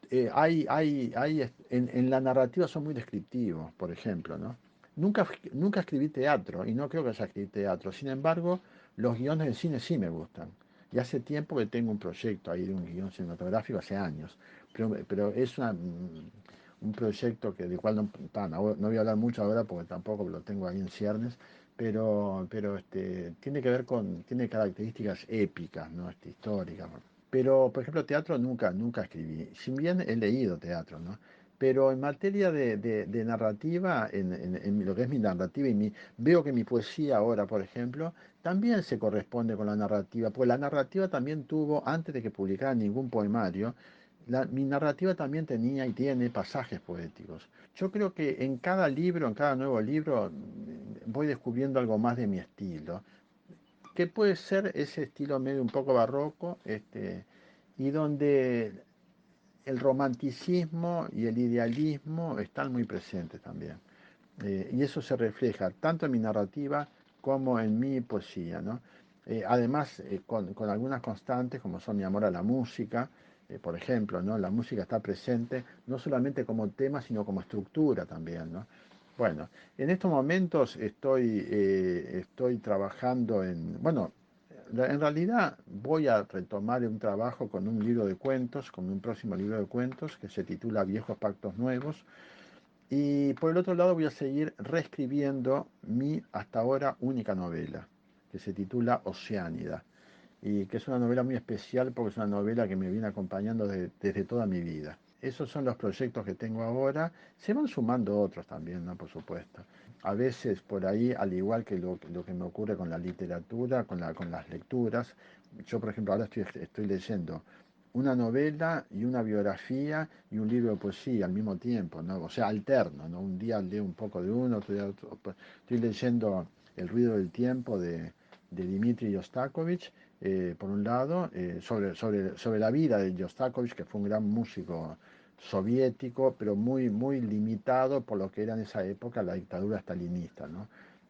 en la narrativa son muy descriptivos, por ejemplo, ¿no? Nunca escribí teatro y no creo que haya escrito teatro, sin embargo, los guiones de cine sí me gustan. Y hace tiempo que tengo un proyecto ahí de un guión cinematográfico, hace años, pero es un proyecto del cual no voy a hablar mucho ahora porque tampoco lo tengo ahí en ciernes, pero tiene características épicas, ¿no? Históricas. Pero, por ejemplo, teatro nunca escribí. Si bien he leído teatro, ¿no? Pero en materia de narrativa, en lo que es mi narrativa, veo que mi poesía ahora, por ejemplo, también se corresponde con la narrativa, porque la narrativa también tuvo, antes de que publicara ningún poemario, mi narrativa también tenía y tiene pasajes poéticos. Yo creo que en cada libro, en cada nuevo libro, voy descubriendo algo más de mi estilo, que puede ser ese estilo medio un poco barroco, y donde el romanticismo y el idealismo están muy presentes también. Y eso se refleja tanto en mi narrativa como en mi poesía, ¿no? Además, con algunas constantes como son mi amor a la música, por ejemplo, ¿no? La música está presente no solamente como tema, sino como estructura también, ¿no? Bueno, en estos momentos estoy trabajando bueno, en realidad voy a retomar un trabajo con un libro de cuentos, con un próximo libro de cuentos que se titula Viejos Pactos Nuevos. Y por el otro lado voy a seguir reescribiendo mi hasta ahora única novela, que se titula Oceánida, y que es una novela muy especial porque es una novela que me viene acompañando desde toda mi vida. Esos son los proyectos que tengo ahora. Se van sumando otros también, ¿no? Por supuesto. A veces por ahí, al igual que lo que me ocurre con la literatura, con las lecturas, yo por ejemplo ahora estoy leyendo una novela y una biografía y un libro de poesía al mismo tiempo, ¿no? O sea, alterno, ¿no? Un día leo un poco de uno, otro día otro. Estoy leyendo El ruido del tiempo de Dmitri Shostakovich, por un lado, sobre la vida de Shostakovich, que fue un gran músico soviético, pero muy limitado por lo que era en esa época la dictadura stalinista, ¿no?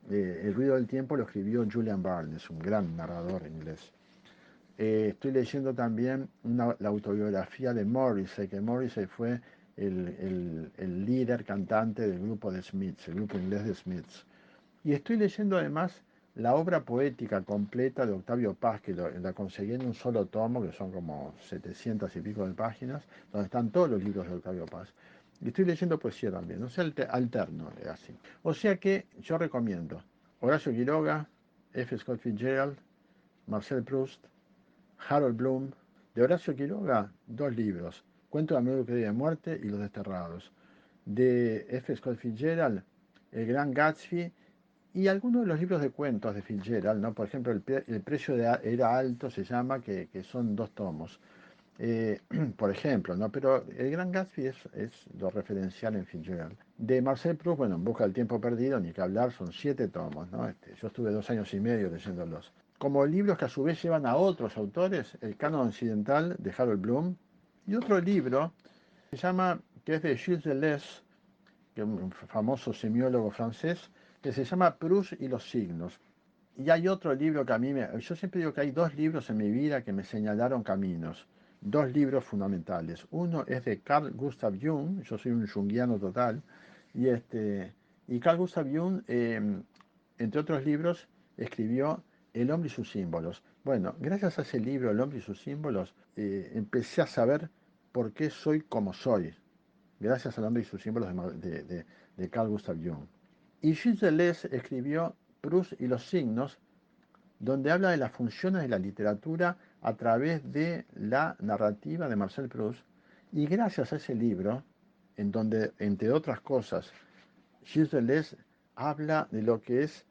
El ruido del tiempo lo escribió Julian Barnes, un gran narrador inglés. Estoy leyendo también la autobiografía de Morrissey, que Morrissey fue el líder cantante del grupo de Smiths, el grupo inglés de Smiths. Y estoy leyendo además la obra poética completa de Octavio Paz, que la conseguí en un solo tomo, que son como 700 y pico de páginas, donde están todos los libros de Octavio Paz. Y estoy leyendo poesía también, o sea, alterno, así. O sea que yo recomiendo Horacio Quiroga, F. Scott Fitzgerald, Marcel Proust, Harold Bloom. De Horacio Quiroga, dos libros, Cuento de amigo que de muerte y Los Desterrados. De F. Scott Fitzgerald, El Gran Gatsby y algunos de los libros de cuentos de Fitzgerald, ¿no? Por ejemplo, el precio era alto, se llama, que son dos tomos. Eh, por ejemplo, ¿no? Pero El Gran Gatsby es lo referencial en Fitzgerald. De Marcel Proust, bueno, En busca del tiempo perdido, ni que hablar, son 7 tomos, ¿no? Yo estuve 2 años y medio leyéndolos. Como libros que a su vez llevan a otros autores, El canon occidental de Harold Bloom, y otro libro que se llama, que es de Gilles Deleuze, que es un famoso semiólogo francés, que se llama Proust y los signos. Y hay otro libro que yo siempre digo que hay dos libros en mi vida que me señalaron caminos, dos libros fundamentales. Uno es de Carl Gustav Jung, yo soy un junguiano total, y Carl Gustav Jung, entre otros libros, escribió El hombre y sus símbolos. Bueno, gracias a ese libro, El hombre y sus símbolos, empecé a saber por qué soy como soy, gracias al hombre y sus símbolos de Carl Gustav Jung. Y Gilles Deleuze escribió Proust y los signos, donde habla de las funciones de la literatura a través de la narrativa de Marcel Proust. Y gracias a ese libro, en donde, entre otras cosas, Gilles Deleuze habla de lo que es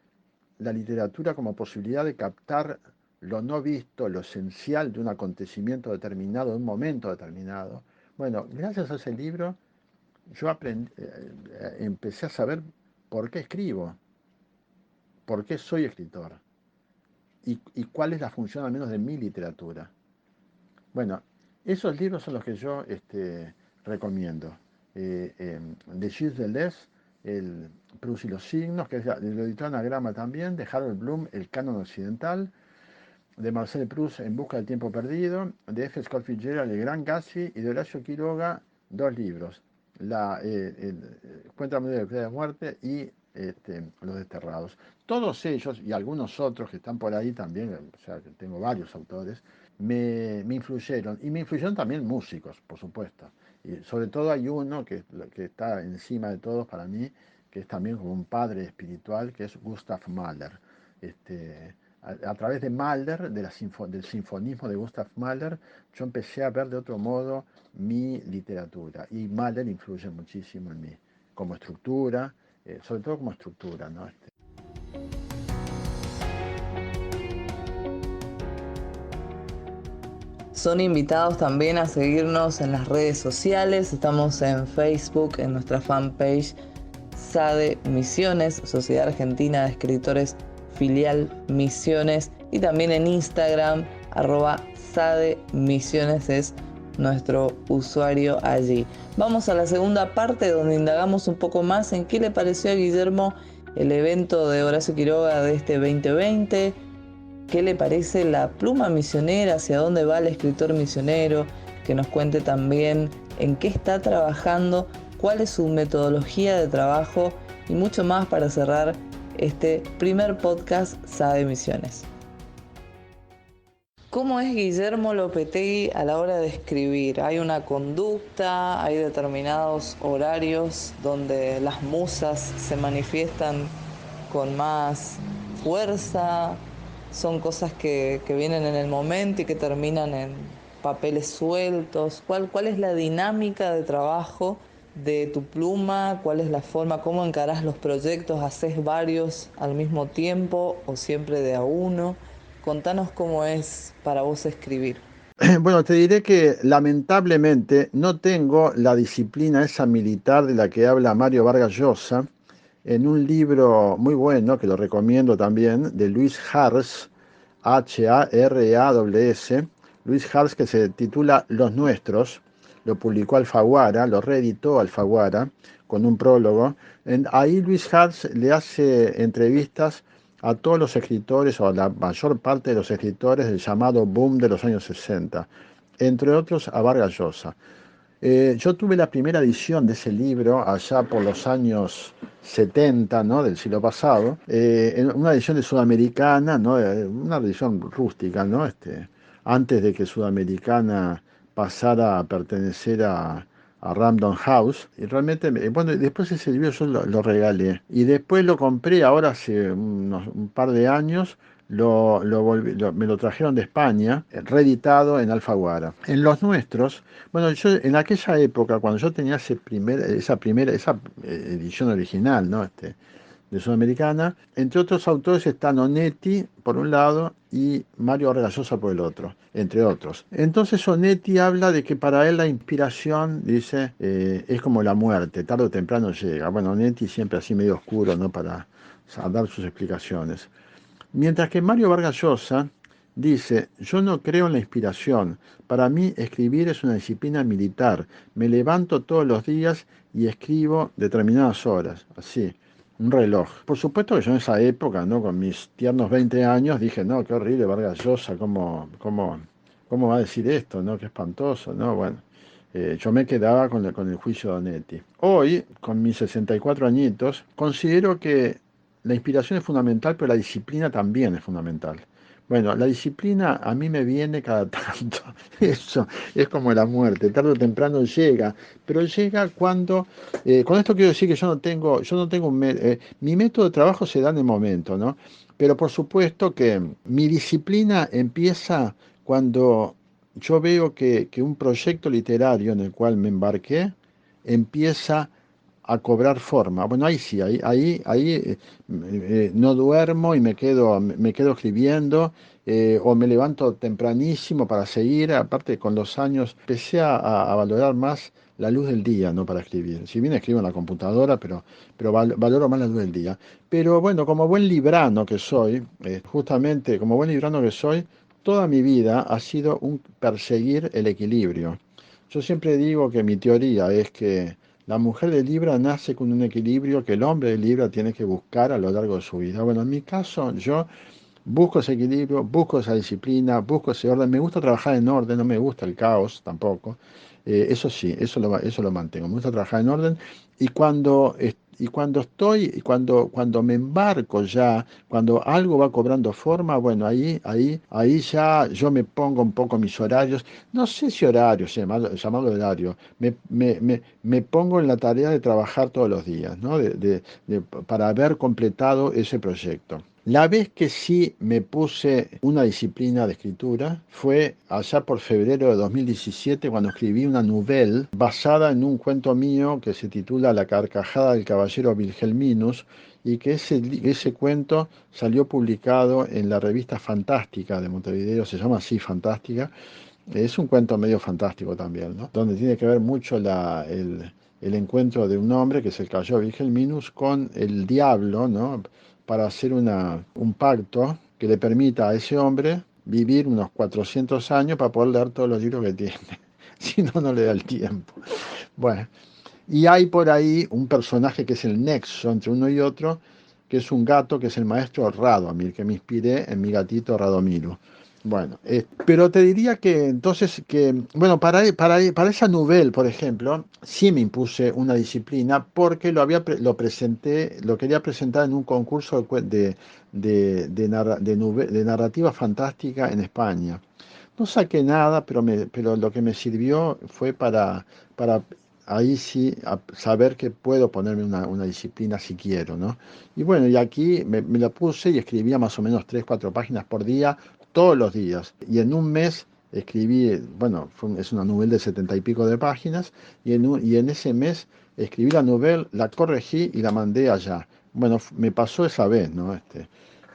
la literatura como posibilidad de captar lo no visto, lo esencial de un acontecimiento determinado, de un momento determinado. Bueno, gracias a ese libro yo empecé a saber por qué escribo, por qué soy escritor y cuál es la función al menos de mi literatura. Bueno, esos libros son los que yo recomiendo. De Gilles Deleuze, el Proust y los signos, que es el editor Anagrama también, de Harold Bloom, El canon occidental, de Marcel Proust, En busca del tiempo perdido, de F. Scott Fitzgerald, El gran Gatsby, y de Horacio Quiroga, dos libros, Cuéntame de muerte y Los Desterrados. Todos ellos y algunos otros que están por ahí también, o sea, que tengo varios autores, me influyeron. Y me influyeron también músicos, por supuesto. Y sobre todo hay uno que está encima de todos para mí, que es también como un padre espiritual, que es Gustav Mahler. A través de Mahler, del sinfonismo de Gustav Mahler, yo empecé a ver de otro modo mi literatura. Y Mahler influye muchísimo en mí, como estructura, sobre todo como estructura, ¿no?
Son invitados también a seguirnos en las redes sociales. Estamos en Facebook, en nuestra fanpage SADE Misiones, Sociedad Argentina de Escritores Filial Misiones, y también en Instagram, @SADE Misiones es nuestro usuario allí. Vamos a la segunda parte donde indagamos un poco más en qué le pareció a Guillermo el evento de Horacio Quiroga de este 2020, qué le parece la pluma misionera, hacia dónde va el escritor misionero, que nos cuente también en qué está trabajando, cuál es su metodología de trabajo y mucho más para cerrar este primer podcast SADE Misiones. ¿Cómo es Guillermo Lopetegui a la hora de escribir? ¿Hay una conducta? ¿Hay determinados horarios donde las musas se manifiestan con más fuerza? ¿Son cosas que vienen en el momento y que terminan en papeles sueltos? ¿Cuál es la dinámica de trabajo de tu pluma? ¿Cuál es la forma? ¿Cómo encarás los proyectos? ¿Haces varios al mismo tiempo o siempre de a uno? Contanos cómo es para vos escribir.
Bueno, te diré que lamentablemente no tengo la disciplina esa militar de la que habla Mario Vargas Llosa en un libro muy bueno, que lo recomiendo también, de Luis Hars, Harras, Luis Hars, que se titula Los Nuestros, lo publicó Alfaguara, lo reeditó Alfaguara con un prólogo. Ahí Luis Hars le hace entrevistas a todos los escritores o a la mayor parte de los escritores del llamado boom de los años 60, entre otros a Vargas Llosa. Yo tuve la primera edición de ese libro allá por los años 70, ¿no? Del siglo pasado, en una edición de Sudamericana, ¿no? Una edición rústica, ¿no? Antes de que Sudamericana pasara a pertenecer a Random House. Y realmente, bueno, después ese libro yo lo regalé. Y después lo compré ahora hace un par de años. Me lo trajeron de España, reeditado en Alfaguara. En los nuestros, bueno, yo en aquella época, cuando yo tenía esa edición original, ¿no? De Sudamericana, entre otros autores están Onetti por un lado y Mario Vargas Llosa por el otro, entre otros. Entonces Onetti habla de que para él la inspiración, dice, es como la muerte, tarde o temprano llega. Bueno, Onetti siempre así medio oscuro, ¿no? Para dar sus explicaciones. Mientras que Mario Vargas Llosa dice, yo no creo en la inspiración, para mí escribir es una disciplina militar, me levanto todos los días y escribo determinadas horas, así, un reloj. Por supuesto que yo en esa época, ¿no? Con mis tiernos 20 años, dije, no, qué horrible Vargas Llosa, ¿cómo va a decir esto, ¿no? Qué espantoso, ¿no? Bueno. Yo me quedaba con el juicio de Onetti. Hoy, con mis 64 añitos, considero que la inspiración es fundamental, pero la disciplina también es fundamental. Bueno, la disciplina a mí me viene cada tanto. Eso es como la muerte, tarde o temprano llega, pero llega cuando, con esto quiero decir que yo no tengo mi método de trabajo se da en el momento, ¿no? Pero por supuesto que mi disciplina empieza cuando yo veo que un proyecto literario en el cual me embarqué empieza a cobrar forma. Bueno, ahí sí, no duermo y me quedo escribiendo, o me levanto tempranísimo para seguir. Aparte, con los años empecé a valorar más la luz del día, ¿no? Para escribir. Si bien escribo en la computadora, pero valoro más la luz del día. Pero bueno, como buen librano que soy, justamente como buen librano que soy, toda mi vida ha sido un perseguir el equilibrio. Yo siempre digo que mi teoría es que la mujer de Libra nace con un equilibrio que el hombre de Libra tiene que buscar a lo largo de su vida. Bueno, en mi caso, yo busco ese equilibrio, busco esa disciplina, busco ese orden. Me gusta trabajar en orden, no me gusta el caos tampoco. Eso sí, eso lo mantengo. Me gusta trabajar en orden. Y cuando me embarco ya, cuando algo va cobrando forma, bueno, ahí ya yo me pongo un poco mis horarios. No sé si horarios, llamarlo horario. Me pongo en la tarea de trabajar todos los días, ¿no? Para haber completado ese proyecto. La vez que sí me puse una disciplina de escritura fue allá por febrero de 2017, cuando escribí una novela basada en un cuento mío que se titula La carcajada del caballero Wilhelminus, y que ese cuento salió publicado en la revista Fantástica de Montevideo. Se llama así, Fantástica. Es un cuento medio fantástico también, ¿no? Donde tiene que ver mucho el encuentro de un hombre, que es el caballero Wilhelminus, con el diablo, ¿no? Para hacer un pacto que le permita a ese hombre vivir unos 400 años para poder leer todos los libros que tiene. Si no, no le da el tiempo. Bueno, y hay por ahí un personaje que es el nexo entre uno y otro, que es un gato que es el maestro Radomir, que me inspiré en mi gatito Radomiro. Bueno, pero te diría que entonces que, bueno, para esa novela, por ejemplo, sí me impuse una disciplina porque lo presenté, lo quería presentar en un concurso de narrativa fantástica en España. No saqué nada, pero lo que me sirvió fue para ahí sí saber que puedo ponerme una disciplina si quiero, ¿no? Y bueno, y aquí me la puse y escribía más o menos 3, 4 páginas por día, todos los días. Y en un mes escribí, bueno, es una novela de 70 y pico de páginas, y en ese mes escribí la novela, la corregí y la mandé allá. Bueno, me pasó esa vez, ¿no?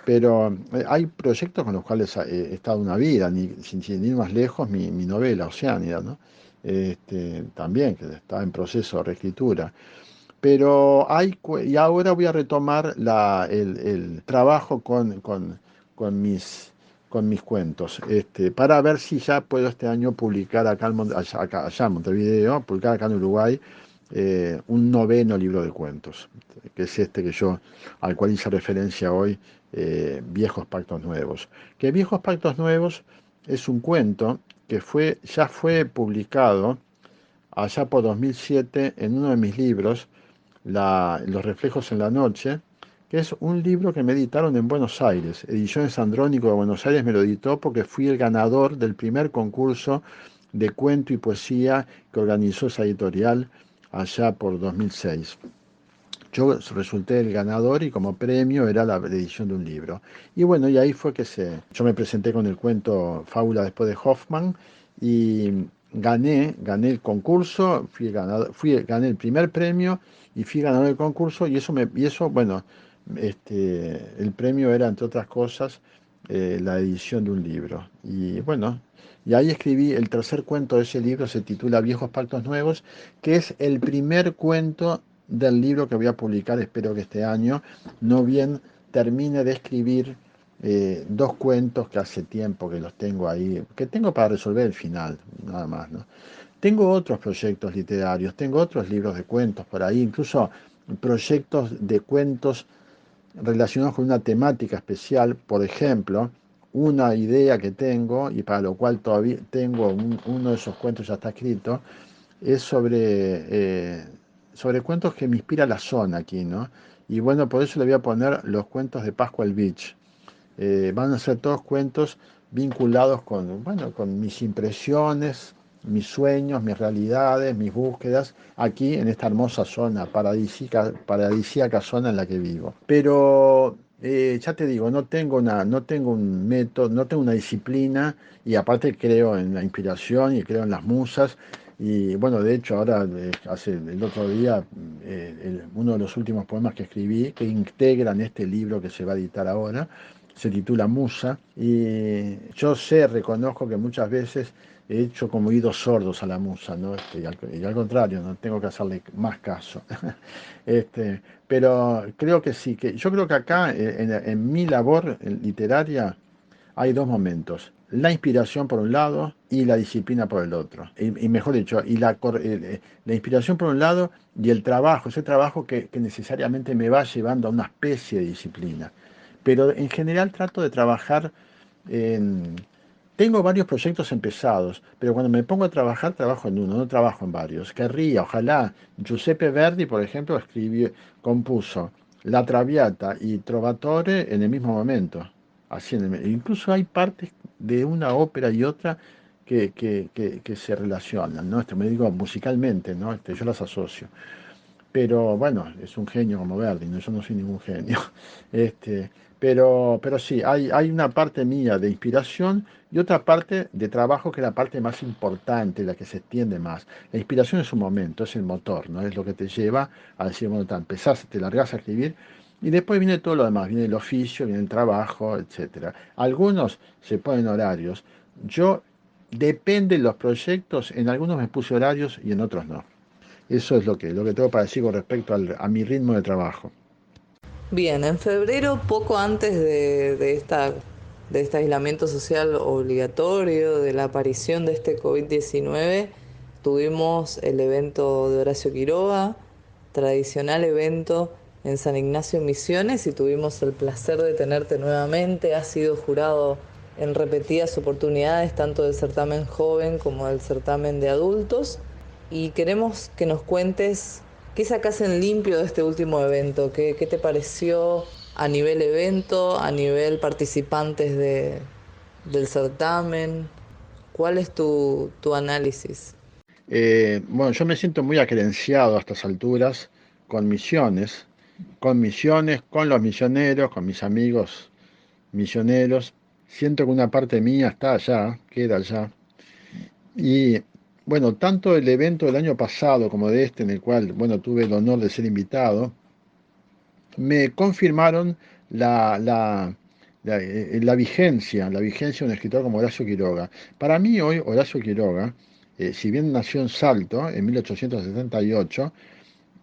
Pero hay proyectos con los cuales he estado una vida, sin ir más lejos, mi novela Oceánida, ¿no? También, que está en proceso de reescritura. Pero y ahora voy a retomar el trabajo con mis cuentos, para ver si ya puedo este año publicar allá en Montevideo, publicar acá en Uruguay, un noveno libro de cuentos, que es al cual hice referencia hoy, Viejos Pactos Nuevos. Que Viejos Pactos Nuevos es un cuento que ya fue publicado allá por 2007 en uno de mis libros, Los Reflejos en la Noche, que es un libro que me editaron en Buenos Aires. Ediciones Andrónico de Buenos Aires me lo editó porque fui el ganador del primer concurso de cuento y poesía que organizó esa editorial allá por 2006. Yo resulté el ganador y como premio era la edición de un libro. Y bueno, y ahí fue yo me presenté con el cuento Fábula después de Hoffman y gané el concurso, gané el primer premio y fui ganador del concurso bueno, el premio era, entre otras cosas, la edición de un libro. Y bueno, y ahí escribí el tercer cuento de ese libro, se titula Viejos Pactos Nuevos, que es el primer cuento del libro que voy a publicar, espero que este año. No bien termine de escribir 2 cuentos que hace tiempo que los tengo ahí, que tengo para resolver el final, nada más, ¿no? Tengo otros proyectos literarios, tengo otros libros de cuentos por ahí, incluso proyectos de cuentos relacionados con una temática especial. Por ejemplo, una idea que tengo, y para lo cual todavía tengo uno de esos cuentos ya está escrito, es sobre cuentos que me inspira la zona aquí, ¿no? Y bueno, por eso le voy a poner los cuentos de Pascual Beach. Van a ser todos cuentos vinculados bueno, con mis impresiones, mis sueños, mis realidades, mis búsquedas, aquí en esta hermosa zona, paradisíaca zona en la que vivo. Pero ya te digo, no tengo un método, no tengo una disciplina, y aparte creo en la inspiración y creo en las musas. Y bueno, de hecho ahora, hace el otro día, uno de los últimos poemas que escribí, que integran este libro que se va a editar ahora, se titula Musa, y yo reconozco que muchas veces he hecho como oídos sordos a la musa, ¿no? Y al contrario, no tengo que hacerle más caso. Pero creo que sí, yo creo que acá, en mi labor literaria, hay 2 momentos: la inspiración por un lado y la disciplina por el otro. Y mejor dicho, la inspiración por un lado y ese trabajo que necesariamente me va llevando a una especie de disciplina. Pero en general trato de trabajar en... Tengo varios proyectos empezados, pero cuando me pongo a trabajar, trabajo en uno, no trabajo en varios. Ojalá, Giuseppe Verdi, por ejemplo, compuso La Traviata y Trovatore en el mismo momento. Incluso hay partes de una ópera y otra que se relacionan, ¿no? Me digo musicalmente, ¿no? Yo las asocio. Pero bueno, es un genio como Verdi, ¿no? Yo no soy ningún genio. Este, pero sí, hay una parte mía de inspiración y otra parte de trabajo, que es la parte más importante, la que se extiende más. La inspiración es un momento, es el motor, ¿no? Es lo que te lleva a decir, bueno, empezás, te largás a escribir y después viene todo lo demás, viene el oficio, viene el trabajo, etcétera. Algunos se ponen horarios. Yo, depende de los proyectos, en algunos me puse horarios y en otros no. Eso es lo que tengo para decir con respecto a mi ritmo de trabajo.
Bien, en febrero, poco antes de este aislamiento social obligatorio, de la aparición de este COVID-19, tuvimos el evento de Horacio Quiroga, tradicional evento en San Ignacio Misiones y tuvimos el placer de tenerte nuevamente. Has sido jurado en repetidas oportunidades, tanto del certamen joven como del certamen de adultos. Y queremos que nos cuentes qué sacás en limpio de este último evento, qué te pareció a nivel evento, a nivel participantes del certamen. ¿Cuál es tu análisis?
Bueno, yo me siento muy acredenciado a estas alturas con misiones, con los misioneros, con mis amigos misioneros. Siento que una parte mía está allá, queda allá. Y bueno, tanto el evento del año pasado como de este, en el cual, bueno, tuve el honor de ser invitado, me confirmaron la, la, la vigencia de un escritor como Horacio Quiroga. Para mí hoy Horacio Quiroga, si bien nació en Salto en 1878,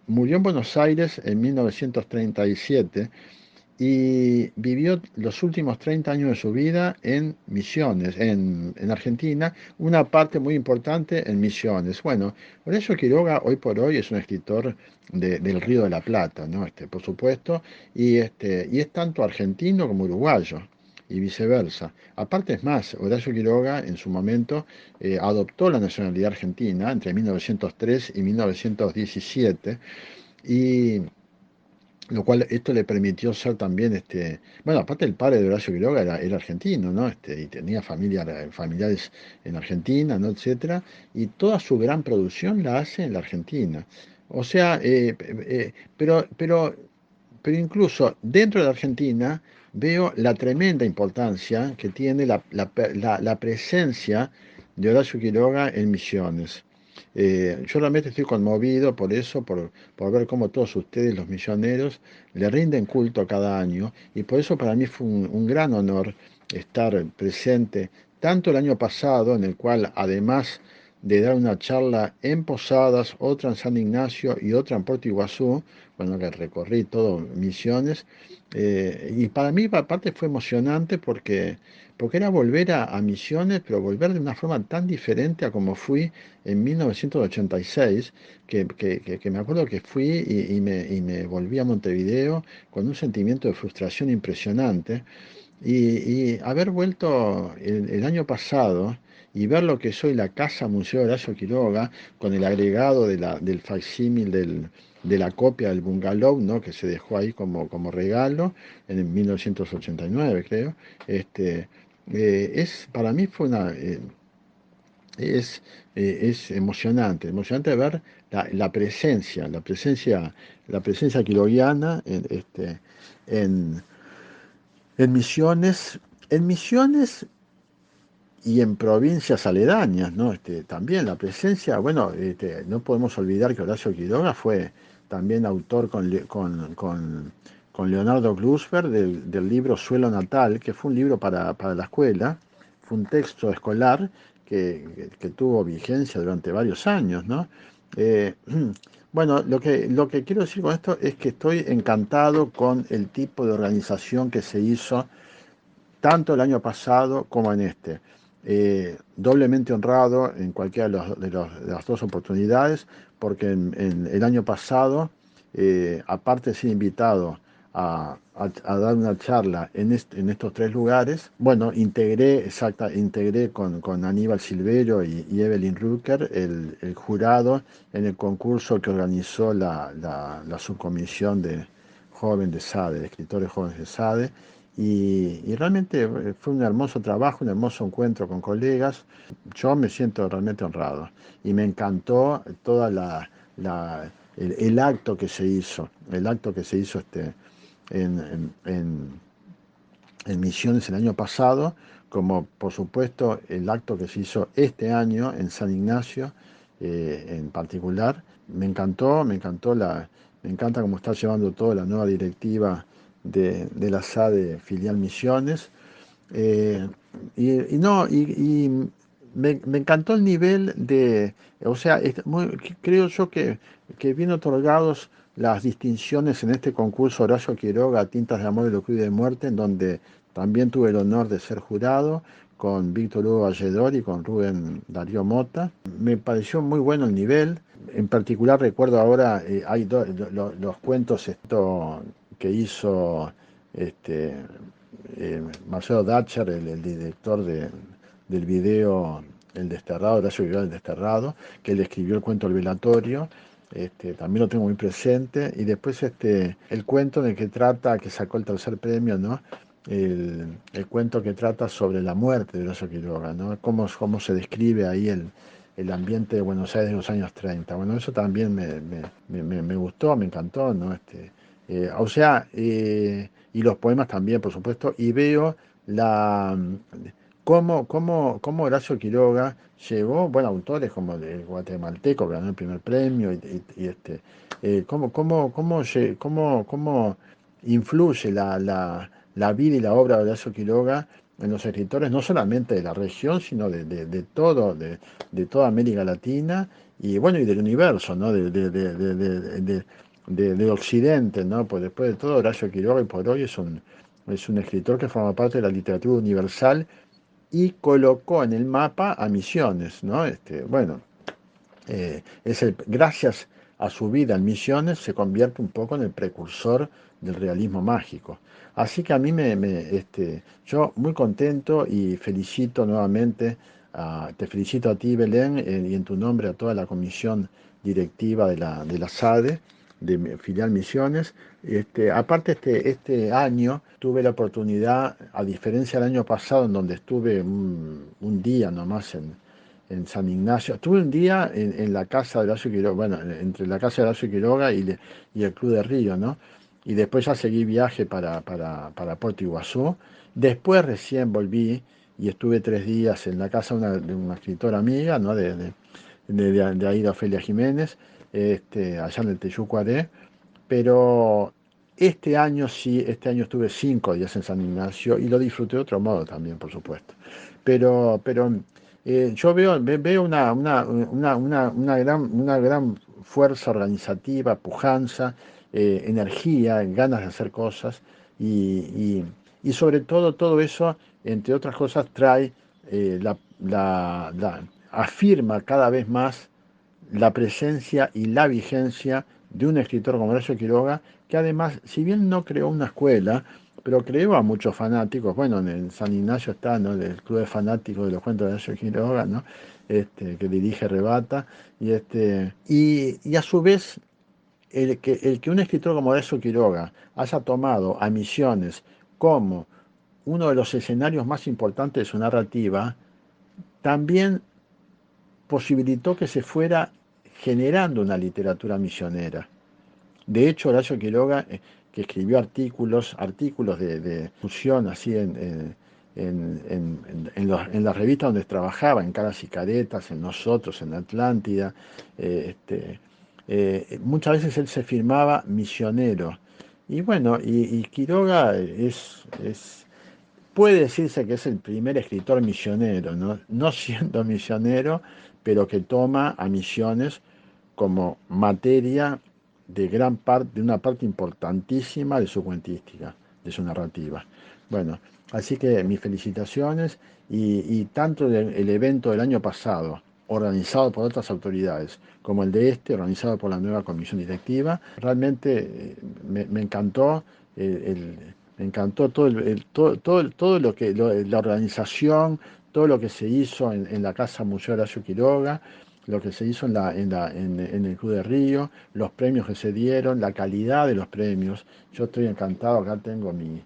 murió en Buenos Aires en 1937 y vivió los últimos 30 años de su vida en Misiones, en Argentina, una parte muy importante en Misiones. Bueno, Horacio Quiroga hoy por hoy es un escritor del Río de la Plata, ¿no? Por supuesto, y es tanto argentino como uruguayo. Y viceversa. Aparte es más, Horacio Quiroga en su momento adoptó la nacionalidad argentina entre 1903 y 1917 y lo cual esto le permitió ser también, bueno, aparte el padre de Horacio Quiroga era argentino, ¿no? Y tenía familiares en Argentina, ¿no? Etcétera, y toda su gran producción la hace en la Argentina. O sea, pero incluso dentro de la Argentina veo la tremenda importancia que tiene la presencia de Horacio Quiroga en Misiones. Yo realmente estoy conmovido por eso, por ver cómo todos ustedes, los misioneros, le rinden culto cada año, y por eso para mí fue un gran honor estar presente, tanto el año pasado, en el cual además de dar una charla en Posadas, otra en San Ignacio y otra en Puerto Iguazú, bueno, que recorrí todo Misiones, y para mí aparte fue emocionante porque era volver a Misiones, pero volver de una forma tan diferente a como fui en 1986, que me acuerdo que fui y me volví a Montevideo con un sentimiento de frustración impresionante. Y haber vuelto el año pasado y ver lo que soy la Casa Museo Horacio Quiroga, con el agregado del facsímil de la copia del bungalow, ¿no? Que se dejó ahí como regalo en 1989, creo. Para mí es emocionante ver la presencia quiroguiana en Misiones, en Misiones y en provincias aledañas, ¿no? También la presencia, bueno, no podemos olvidar que Horacio Quiroga fue también autor con Leonardo Glusberg del libro Suelo Natal, que fue un libro para la escuela, fue un texto escolar que tuvo vigencia durante varios años, ¿no? Eh, bueno, lo que quiero decir con esto es que estoy encantado con el tipo de organización que se hizo tanto el año pasado como en este. Doblemente honrado en cualquiera de las dos oportunidades, porque en el año pasado, aparte de ser invitado a dar una charla en estos tres lugares, bueno, integré con Aníbal Silverio y Evelyn Rucker el jurado en el concurso que organizó la subcomisión de joven de SADE, de escritores jóvenes de SADE, y realmente fue un hermoso trabajo, un hermoso encuentro con colegas. Yo me siento realmente honrado y me encantó el acto que se hizo, en, en- en- en Misiones el año pasado, como por supuesto el acto que se hizo este año en San Ignacio, en particular. Me encanta cómo está llevando toda la nueva directiva de la SADE filial Misiones. Eh, y me encantó el nivel o sea, creo yo que bien otorgados las distinciones en este concurso Horacio Quiroga, Tintas de Amor y Locura y de Muerte, en donde también tuve el honor de ser jurado, con Víctor Hugo Valledor y con Rubén Darío Mota. Me pareció muy bueno el nivel. En particular recuerdo ahora, hay los cuentos que hizo este, Marcelo Datcher, el director del video El Desterrado, Horacio Quiroga El Desterrado, que él escribió el cuento El Velatorio. También lo tengo muy presente. Y después el cuento en el que trata, que sacó el tercer premio, ¿no? El cuento que trata sobre la muerte de Horacio Quiroga, ¿no? Cómo se describe ahí el ambiente de Buenos Aires de los años 30. Bueno, eso también me gustó, me encantó, ¿no? Y los poemas también, por supuesto, y veo la cómo Horacio Quiroga llegó, bueno, autores como el guatemalteco, que ganó el primer premio, cómo influye la vida y la obra de Horacio Quiroga en los escritores, no solamente de la región, sino de toda América Latina y bueno, y del universo, ¿no? Del occidente, ¿no? Pues después de todo, Horacio Quiroga y por hoy es un escritor que forma parte de la literatura universal y colocó en el mapa a Misiones, ¿no? Gracias a su vida en Misiones se convierte un poco en el precursor del realismo mágico. Así que a mí yo muy contento y felicito nuevamente, te felicito a ti, Belén, y en tu nombre a toda la comisión directiva de la SADE, de Filial Misiones. Aparte, este año tuve la oportunidad, a diferencia del año pasado, en donde estuve un día nomás en San Ignacio. Estuve un día en la casa de Horacio Quiroga, bueno, entre la casa de Horacio Quiroga y el Club de Río, ¿no? Y después ya seguí viaje para Puerto Iguazú. Después recién volví y estuve 3 días en la casa de una escritora amiga, ¿no? De ahí de Ofelia Jiménez, allá en el Teyucuaré. Pero este año sí, este año estuve 5 días en San Ignacio y lo disfruté de otro modo también, por supuesto. Pero yo veo una gran fuerza organizativa, pujanza, energía, ganas de hacer cosas y sobre todo eso, entre otras cosas, trae, afirma cada vez más la presencia y la vigencia de un escritor como Horacio Quiroga, que además, si bien no creó una escuela, pero creó a muchos fanáticos. Bueno, en San Ignacio está, ¿no? El Club de Fanáticos de los Cuentos de Horacio Quiroga, ¿no? Que dirige Rebata. Y a su vez, el que un escritor como Horacio Quiroga haya tomado a Misiones como uno de los escenarios más importantes de su narrativa, también posibilitó que se fuera generando una literatura misionera. De hecho, Horacio Quiroga, que escribió artículos de discusión así en las revistas donde trabajaba, en Caras y Caretas, en Nosotros, en Atlántida, muchas veces él se firmaba misionero. Y bueno, y Quiroga puede decirse que es el primer escritor misionero, ¿no? No siendo misionero, pero que toma a Misiones como materia de una parte importantísima de su cuentística, de su narrativa. Bueno, así que mis felicitaciones y tanto el evento del año pasado, organizado por otras autoridades, como el de organizado por la nueva comisión directiva, realmente me encantó me encantó todo la organización, todo lo que se hizo en la Casa Museo Horacio Quiroga, lo que se hizo en el Club de Río, los premios que se dieron, la calidad de los premios. Yo estoy encantado, acá tengo mis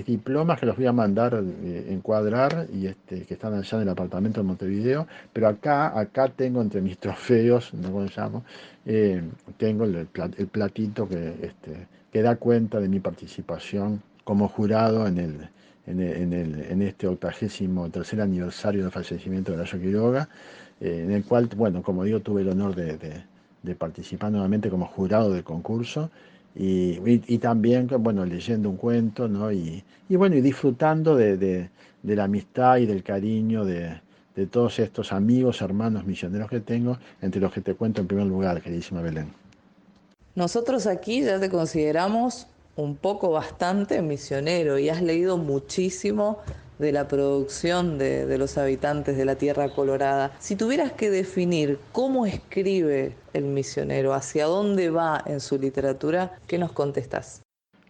diplomas que los voy a mandar encuadrar y que están allá en el apartamento de Montevideo, pero acá tengo entre mis trofeos, no sé cómo se llama, eh, tengo el platito que da cuenta de mi participación como jurado en este 83º aniversario del fallecimiento de Horacio Quiroga, en el cual, bueno, como digo, tuve el honor de participar nuevamente como jurado del concurso y también, bueno, leyendo un cuento, ¿no? Y disfrutando de la amistad y del cariño de todos estos amigos, hermanos, misioneros que tengo, entre los que te cuento en primer lugar, queridísima Belén.
Nosotros aquí ya te consideramos un poco bastante misionero y has leído muchísimo de la producción de los habitantes de la Tierra Colorada. Si tuvieras que definir cómo escribe el misionero, hacia dónde va en su literatura, ¿qué nos contestás?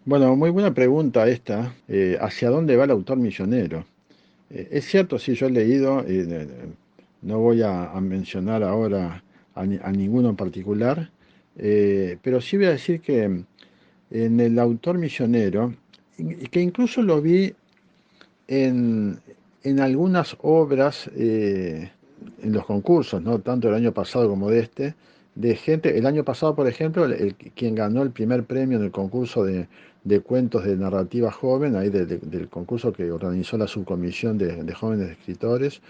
Bueno, muy buena pregunta esta. ¿Hacia dónde va el autor misionero? Es cierto, sí, yo he leído, no voy a mencionar ahora a ninguno en particular, pero sí voy a decir que en el autor misionero, y que incluso lo vi en, en algunas obras, en los concursos, ¿no? Tanto el año pasado como de gente, el año pasado, por ejemplo, quien ganó el primer premio en el concurso de cuentos de narrativa joven, ahí del concurso que organizó la subcomisión de jóvenes escritores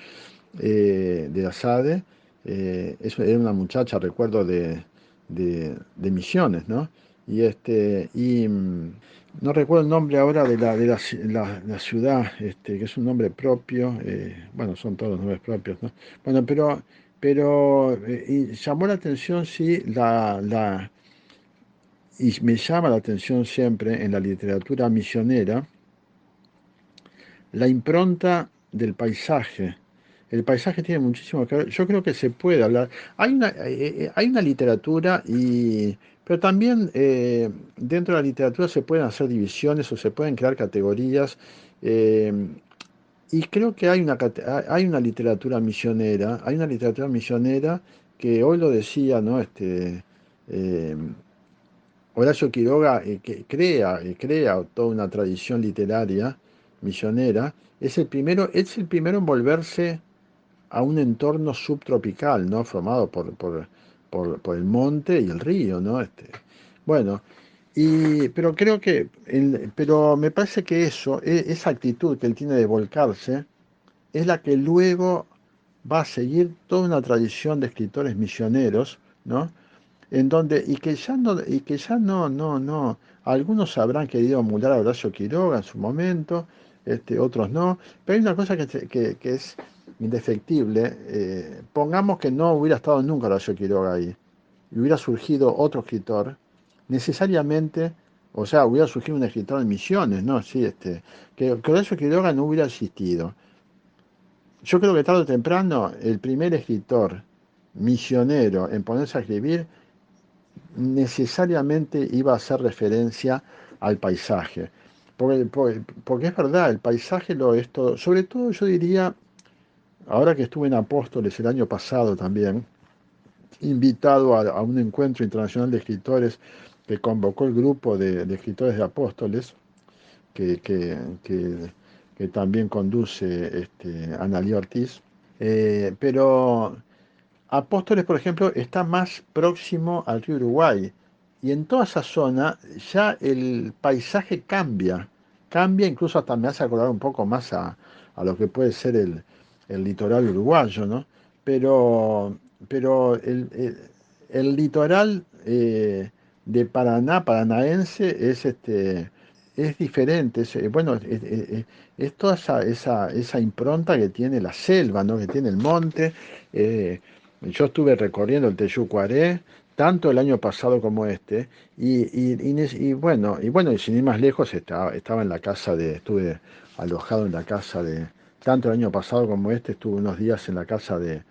de la SADE, era una muchacha, recuerdo, de Misiones, ¿no? No recuerdo el nombre ahora la ciudad, que es un nombre propio, bueno, son todos nombres propios, ¿no? Bueno, y llamó la atención, sí, y me llama la atención siempre en la literatura misionera, la impronta del paisaje. El paisaje tiene muchísimo que ver. Yo creo que se puede hablar. Hay una literatura, pero también dentro de la literatura se pueden hacer divisiones o se pueden crear categorías. eh, y creo que hay una literatura misionera, que hoy lo decía, ¿no? Eh, Horacio Quiroga, que crea toda una tradición literaria misionera. Es el primero en volverse a un entorno subtropical, ¿no? Formado por el monte y el río, ¿no? Bueno, pero creo que, pero me parece que esa actitud que él tiene de volcarse, es la que luego va a seguir toda una tradición de escritores misioneros, ¿no? En donde, y que ya no, algunos habrán querido emular a Horacio Quiroga en su momento, otros no, pero hay una cosa que es indefectible. Pongamos que no hubiera estado nunca Horacio Quiroga ahí, y hubiera surgido otro escritor, necesariamente, o sea, hubiera surgido un escritor en Misiones, ¿no? Sí, que Horacio Quiroga no hubiera existido. Yo creo que tarde o temprano el primer escritor misionero en ponerse a escribir necesariamente iba a hacer referencia al paisaje. Porque es verdad, el paisaje lo es todo. Sobre todo yo diría, ahora que estuve en Apóstoles el año pasado también, invitado a un encuentro internacional de escritores que convocó el grupo de escritores de Apóstoles, que, que- que- que también conduce Analí Ortiz. Pero Apóstoles, por ejemplo, está más próximo al río Uruguay. Y en toda esa zona ya el paisaje cambia, incluso hasta me hace acordar un poco más a lo que puede ser el litoral uruguayo, ¿no? Pero, pero el litoral de Paraná, paranaense, es diferente. Bueno, es toda esa impronta que tiene la selva, ¿no? Que tiene el monte. eh, yo estuve recorriendo el Teyucuaré, tanto el año pasado como y bueno, y sin ir más lejos, estaba en la casa estuve alojado en la casa tanto el año pasado como estuve unos días en la casa de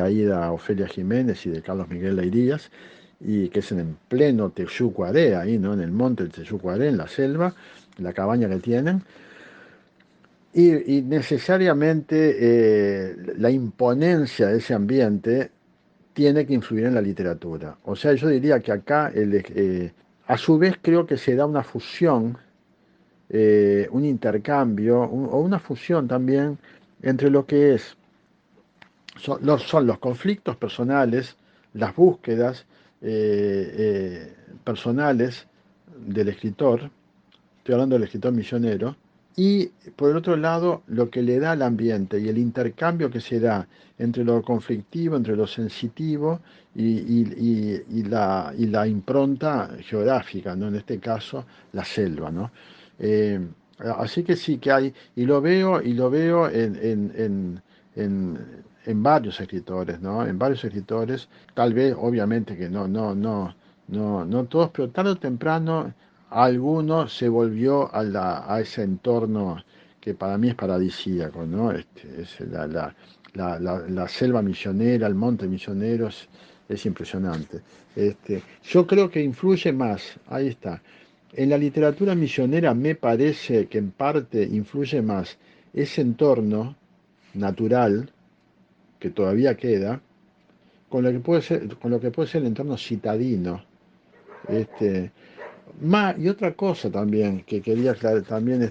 Aida Ofelia Jiménez y de Carlos Miguel Leirías, y que es en pleno Teyucuaré, ahí, ¿no? En el monte del Teyucuaré, en la selva, la cabaña que tienen. Y necesariamente la imponencia de ese ambiente tiene que influir en la literatura. O sea, yo diría que acá, a su vez, creo que se da una fusión, un intercambio, o una fusión también entre lo que son los conflictos personales, las búsquedas personales del escritor, estoy hablando del escritor misionero, y por el otro lado, lo que le da al ambiente y el intercambio que se da entre lo conflictivo, entre lo sensitivo y la impronta geográfica, ¿no? En este caso, la selva, ¿no? Eh, Así que sí que hay, y lo veo en varios escritores, ¿no? En varios escritores, tal vez, obviamente que no todos, pero tarde o temprano alguno se volvió a ese entorno que para mí es paradisíaco, ¿no? Es la selva misionera, el monte misionero, es impresionante. Yo creo que influye más, ahí está. En la literatura misionera me parece que en parte influye más ese entorno natural que todavía queda, con lo que puede ser el entorno citadino. Este, y otra cosa también que quería también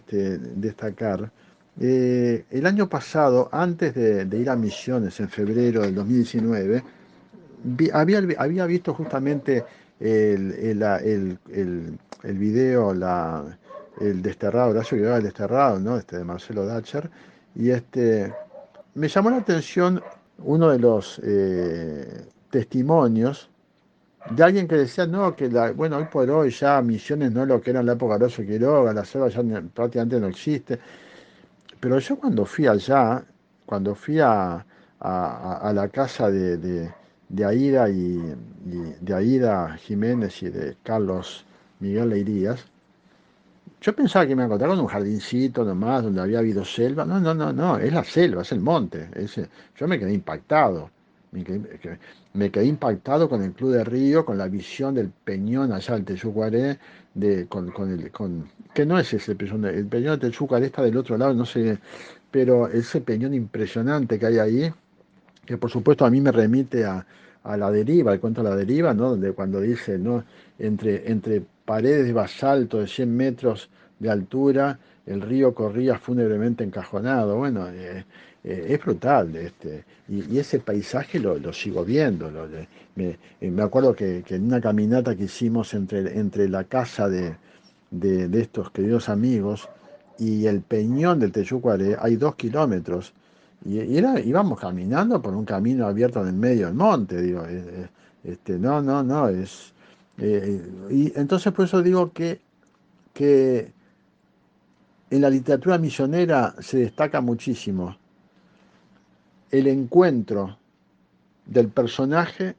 destacar, el año pasado, antes de ir a Misiones en febrero del 2019, había visto justamente el video, el desterrado, Horacio Guimarães el desterrado, ¿no? De Marcelo Dacher, y me llamó la atención uno de los testimonios de alguien que decía, no, bueno, hoy por hoy ya Misiones no es lo que era en la época de Horacio Quiroga, la selva ya prácticamente no existe. Pero yo cuando fui allá, cuando fui a la casa de Aida de Aida Jiménez y de Carlos Miguel Leirías, yo pensaba que me iba a encontrar con un jardincito nomás donde había habido selva. No, no, no, no, es la selva, es el monte. Yo me quedé impactado. Me quedé impactado con el Club de Río, con la visión del peñón allá del Teyucuaré, que no es ese peñón, el peñón del Teyucuaré está del otro lado, no sé, pero ese peñón impresionante que hay ahí, que por supuesto a mí me remite a La Deriva, el cuento de La Deriva, ¿no? Donde cuando dice, ¿no? Entre paredes de basalto de 100 metros de altura, el río corría fúnebremente encajonado. Bueno, es brutal. Y ese paisaje lo sigo viendo. Me acuerdo que en una caminata que hicimos entre la casa de estos queridos amigos y el peñón del Teyucuaré, hay 2 kilómetros. Íbamos caminando por un camino abierto en el medio del monte, digo, no, no, no, y entonces por eso digo que en la literatura misionera se destaca muchísimo el encuentro del personaje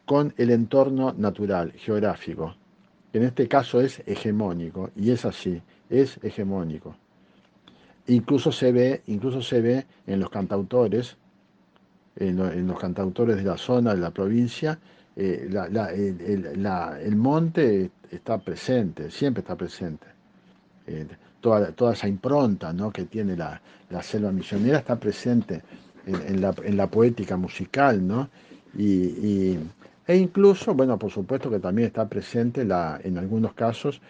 con el entorno natural, geográfico, que en este caso es hegemónico, y es así, es hegemónico. Incluso se ve en los cantautores, en los cantautores de la zona, de la provincia, el monte está presente, siempre está presente. Eh, toda esa impronta, ¿no? Que tiene la selva misionera está presente en la poética musical, ¿no? E incluso, bueno, por supuesto que también está presente en algunos casos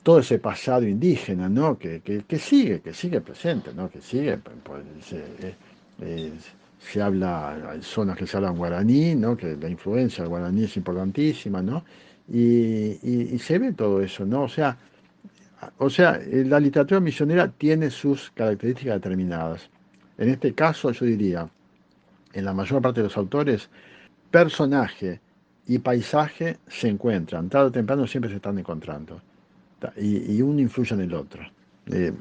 todo ese pasado indígena, ¿no? Que sigue presente, ¿no? Que sigue, pues, eh, se habla, hay zonas que se hablan guaraní, ¿no? Que la influencia del guaraní es importantísima, ¿no? Y se ve todo eso, ¿no? La literatura misionera tiene sus características determinadas. En este caso, yo diría, en la mayor parte de los autores, personaje y paisaje se encuentran, tarde o temprano siempre se están encontrando y uno influye en el otro. Eh,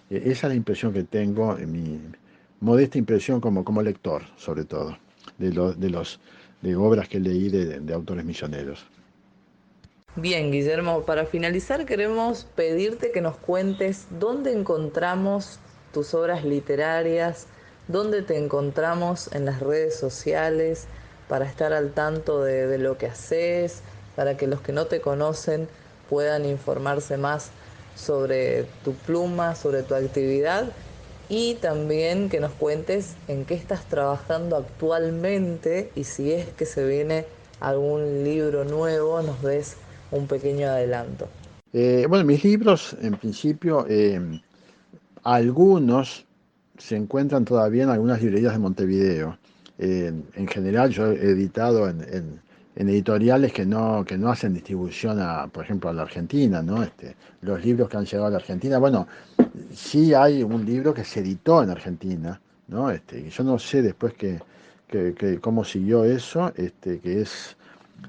Esa es la impresión que tengo, en mi modesta impresión como lector, sobre todo, de obras que leí de autores misioneros.
Bien, Guillermo, para finalizar queremos pedirte que nos cuentes dónde encontramos tus obras literarias, dónde te encontramos en las redes sociales, para estar al tanto de lo que haces, para que los que no te conocen puedan informarse más sobre tu pluma, sobre tu actividad y también que nos cuentes en qué estás trabajando actualmente y si es que se viene algún libro nuevo, nos des un pequeño adelanto.
Bueno, mis libros, en principio, algunos se encuentran todavía en algunas librerías de Montevideo. En general, yo he editado en editoriales que no hacen distribución por ejemplo, a la Argentina, ¿no? Los libros que han llegado a la Argentina, bueno, sí hay un libro que se editó en Argentina, ¿no? Y yo no sé después cómo siguió eso, que es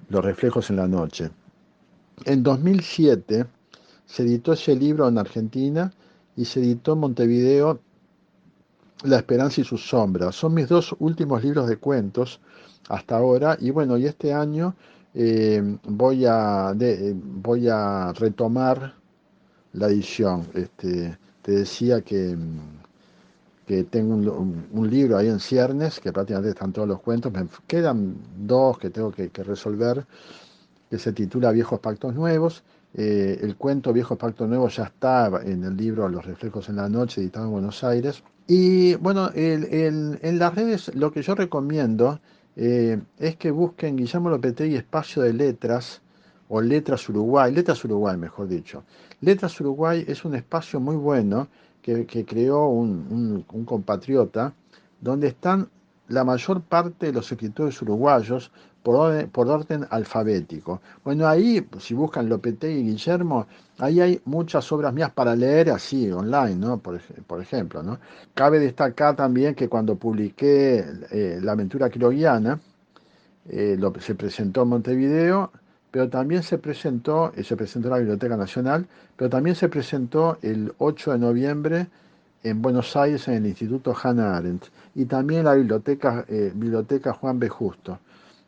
Los reflejos en la noche. En 2007 se editó ese libro en Argentina y se editó en Montevideo La esperanza y sus sombras. Son mis dos últimos libros de cuentos hasta ahora y bueno, y este año voy a retomar la edición. Te decía que tengo un libro ahí en ciernes, que prácticamente están todos los cuentos. Me quedan dos que tengo que resolver, que se titula Viejos Pactos Nuevos. El cuento Viejos Pactos Nuevos ya está en el libro Los Reflejos en la Noche, editado en Buenos Aires. Y bueno, en las redes lo que yo recomiendo es que busquen Guillermo Lopetegui Espacio de Letras o Letras Uruguay mejor dicho. Letras Uruguay es un espacio muy bueno que creó un compatriota, donde están la mayor parte de los escritores uruguayos por orden alfabético. Bueno, ahí, si buscan Lopetegui y Guillermo, ahí hay muchas obras mías para leer así, online, ¿no? Por ejemplo, ¿no? Cabe destacar también que cuando publiqué La aventura quiroguiana, se presentó en Montevideo, pero también se presentó en la Biblioteca Nacional, pero también se presentó el 8 de noviembre en Buenos Aires en el Instituto Hannah Arendt y también en la Biblioteca Juan B. Justo.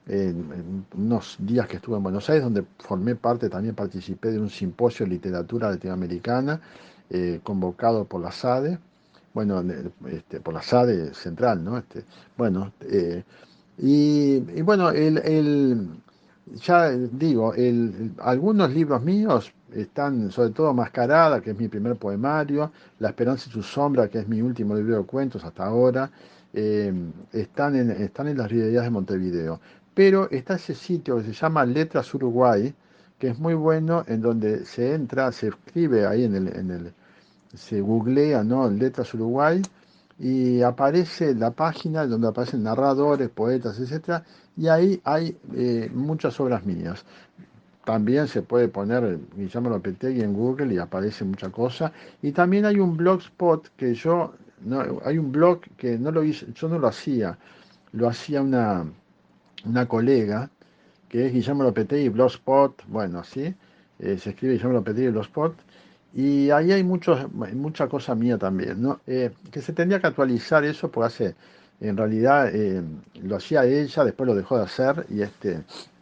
En unos días que estuve en Buenos Aires, donde formé parte, también participé de un simposio de literatura latinoamericana convocado por la SADE, bueno, por la SADE Central, ¿no? Bueno, y bueno, ya digo, algunos libros míos están, sobre todo Mascarada, que es mi primer poemario, La Esperanza y su sombra, que es mi último libro de cuentos hasta ahora, están en las librerías de Montevideo. Pero está ese sitio que se llama Letras Uruguay, que es muy bueno, en donde se entra, se escribe ahí se googlea, ¿no? Letras Uruguay y aparece la página donde aparecen narradores, poetas, etcétera, y ahí hay muchas obras mías. También se puede poner Guillermo Lopetegui en Google y aparece mucha cosa. Y también hay un blogspot que hay un blog que no lo hice, yo no lo hacía una colega, que es Guillermo Lopetegui Blogspot, bueno, así, se escribe Guillermo Lopetegui Blogspot, y ahí hay mucha cosa mía también, ¿no? Que se tendría que actualizar eso, porque en realidad lo hacía ella, después lo dejó de hacer,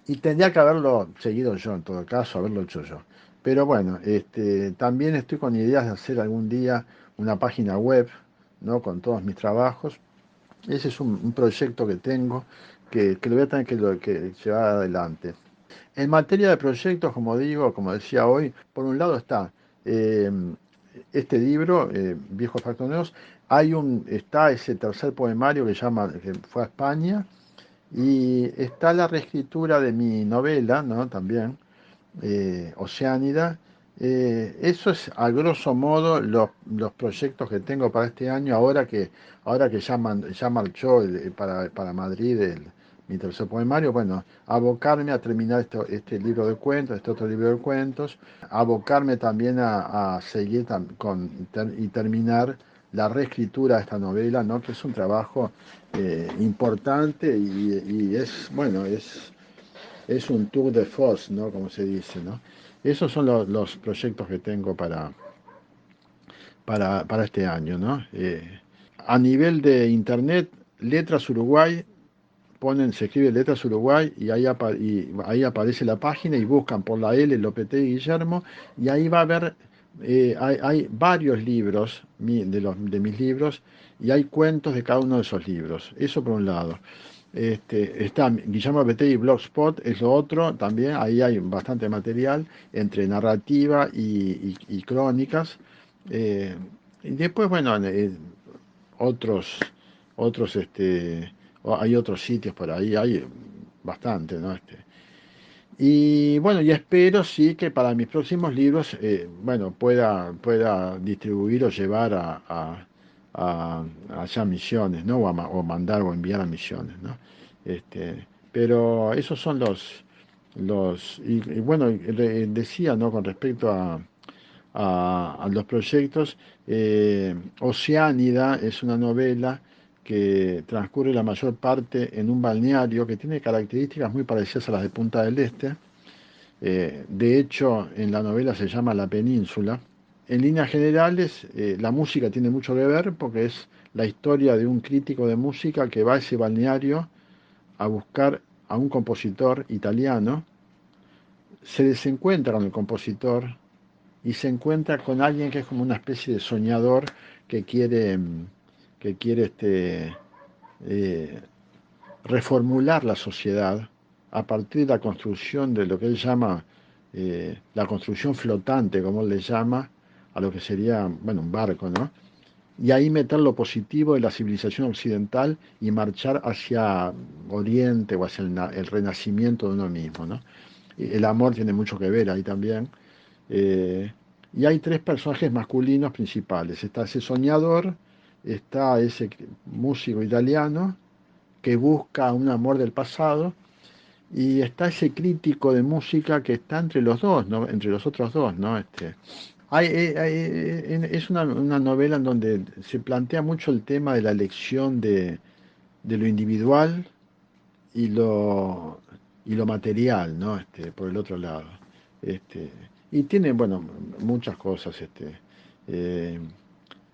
y tendría que haberlo seguido yo, en todo caso, haberlo hecho yo. Pero bueno, también estoy con ideas de hacer algún día una página web, ¿no? Con todos mis trabajos. Ese es un proyecto que tengo que lo voy a tener que llevar adelante. En materia de proyectos, como digo, como decía hoy, por un lado está eh, este libro, Viejos Pactos Nuevos, está ese tercer poemario que fue a España, y está la reescritura de mi novela, ¿no? También, Oceánida. Eso es a grosso modo los proyectos que tengo para este año, ahora que ya marchó para Madrid mi tercer poemario, bueno, abocarme a terminar este libro de cuentos, este otro libro de cuentos, abocarme también a seguir y terminar la reescritura de esta novela, ¿no? Que es un trabajo importante y bueno, es un tour de force, ¿no? Como se dice, ¿no? Esos son los proyectos que tengo para este año, ¿no? A nivel de internet, Letras Uruguay, se escribe Letras Uruguay y y ahí aparece la página y buscan por la L Lopetegui Guillermo y ahí va a haber, hay varios libros de mis libros y hay cuentos de cada uno de esos libros. Eso por un lado. Está Guillermo Lopetegui Blogspot, es lo otro, también ahí hay bastante material entre narrativa y crónicas. Eh, y después, bueno, otros, otros, hay otros sitios por ahí, hay bastante, ¿no? Y bueno, y espero sí que para mis próximos libros, bueno, pueda distribuir o llevar allá a Misiones, ¿no? O mandar o enviar a Misiones, ¿no? Pero esos son y bueno, decía, ¿no? Con respecto a los proyectos, Oceánida es una novela que transcurre la mayor parte en un balneario que tiene características muy parecidas a las de Punta del Este. De hecho, en la novela se llama La Península. En líneas generales, la música tiene mucho que ver porque es la historia de un crítico de música que va a ese balneario a buscar a un compositor italiano se desencuentra con el compositor y se encuentra con alguien que es como una especie de soñador que quiere, que quiere eh, reformular la sociedad a partir de la construcción de lo que él llama la construcción flotante, como él le llama, a lo que sería, bueno, un barco, ¿no? Y ahí meter lo positivo de la civilización occidental y marchar hacia Oriente o hacia el renacimiento de uno mismo, ¿no? Y el amor tiene mucho que ver ahí también. Eh, y hay tres personajes masculinos principales. Está ese soñador, está ese músico italiano que busca un amor del pasado, y está ese crítico de música que está entre los dos, ¿no? Entre los otros dos, ¿no? Es una novela en donde se plantea mucho el tema de la elección de lo individual y y lo material, ¿no? Por el otro lado. Este, y tiene, bueno, muchas cosas. Eh,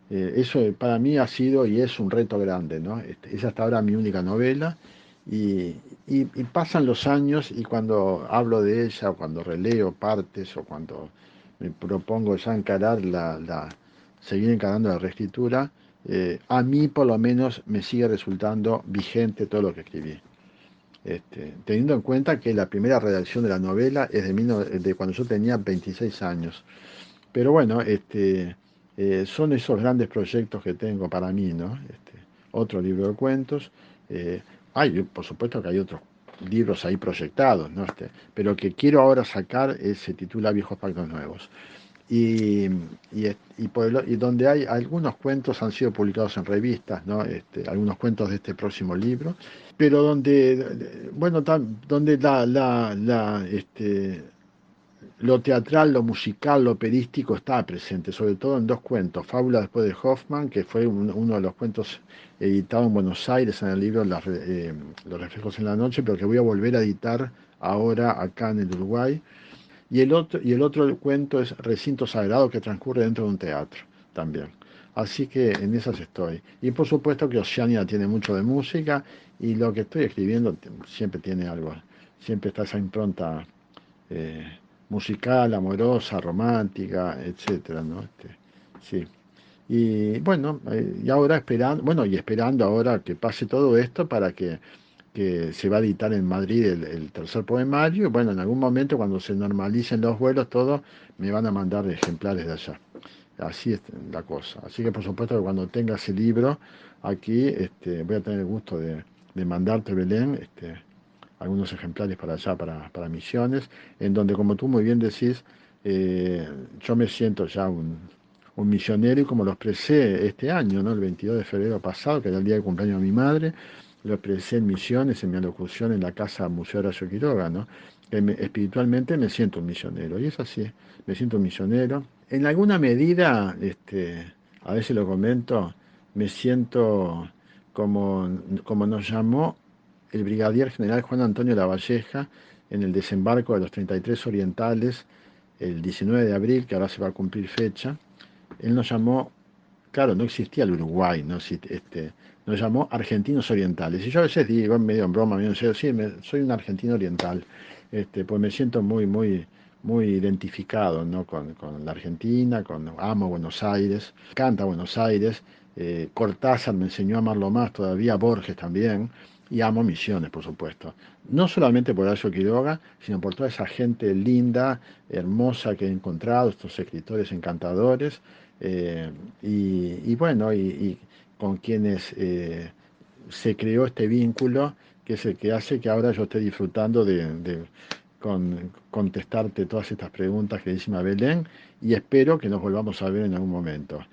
Eso para mí ha sido y es un reto grande, ¿no? Es hasta ahora mi única novela y, y pasan los años y cuando hablo de ella o cuando releo partes o cuando me propongo ya encarar seguir encarando la reescritura, a mí por lo menos me sigue resultando vigente todo lo que escribí. Teniendo en cuenta que la primera redacción de la novela es de cuando yo tenía 26 años. Pero bueno, son esos grandes proyectos que tengo para mí, ¿no? Otro libro de cuentos. Hay, por supuesto que hay otros libros ahí proyectados, ¿no? Pero que quiero ahora sacar se titula Viejos Pactos Nuevos. Y, y donde hay algunos cuentos han sido publicados en revistas, ¿no? Algunos cuentos de este próximo libro, pero donde, bueno, donde lo teatral, lo musical, lo operístico está presente, sobre todo en dos cuentos. Fábula después de Hoffman, que fue uno de los cuentos editados en Buenos Aires en el libro Los Reflejos en la Noche, pero que voy a volver a editar ahora acá en el Uruguay. Y el otro cuento es Recinto Sagrado, que transcurre dentro de un teatro también. Así que en esas estoy. Y por supuesto que Oceania tiene mucho de música y lo que estoy escribiendo siempre tiene algo, siempre está esa impronta eh, musical, amorosa, romántica, etcétera, ¿no? Sí. Y bueno, y ahora esperando, bueno, y esperando ahora que pase todo esto para que se va a editar en Madrid el tercer poemario. Y bueno, en algún momento cuando se normalicen los vuelos, todo, me van a mandar ejemplares de allá. Así es la cosa. Así que por supuesto que cuando tenga ese libro aquí, voy a tener el gusto de mandarte, Belén, algunos ejemplares para allá, para Misiones, en donde, como tú muy bien decís, yo me siento ya un misionero y como lo expresé este año, ¿no? El 22 de febrero pasado, que era el día de cumpleaños de mi madre, lo expresé en Misiones, en mi alocución en la Casa Museo Horacio Quiroga, ¿no? Espiritualmente me siento un misionero, y es así, me siento un misionero. En alguna medida, a veces lo comento, me siento como nos llamó el brigadier general Juan Antonio Lavalleja en el desembarco de los 33 orientales el 19 de abril, que ahora se va a cumplir fecha. Él nos llamó, claro, no existía el Uruguay, ¿no? Nos llamó argentinos orientales. Y yo a veces digo, medio en broma, medio en serio, sí, soy un argentino oriental, pues me siento muy identificado, ¿no? Con la Argentina, amo Buenos Aires, canta Buenos Aires, Cortázar me enseñó a amarlo más, todavía Borges también, y amo Misiones, por supuesto. No solamente por Horacio Quiroga, sino por toda esa gente linda, hermosa que he encontrado, estos escritores encantadores, eh, y bueno, y con quienes se creó este vínculo, que es el que hace que ahora yo esté disfrutando de contestarte todas estas preguntas que dice Belén, y espero que nos volvamos a ver en algún momento.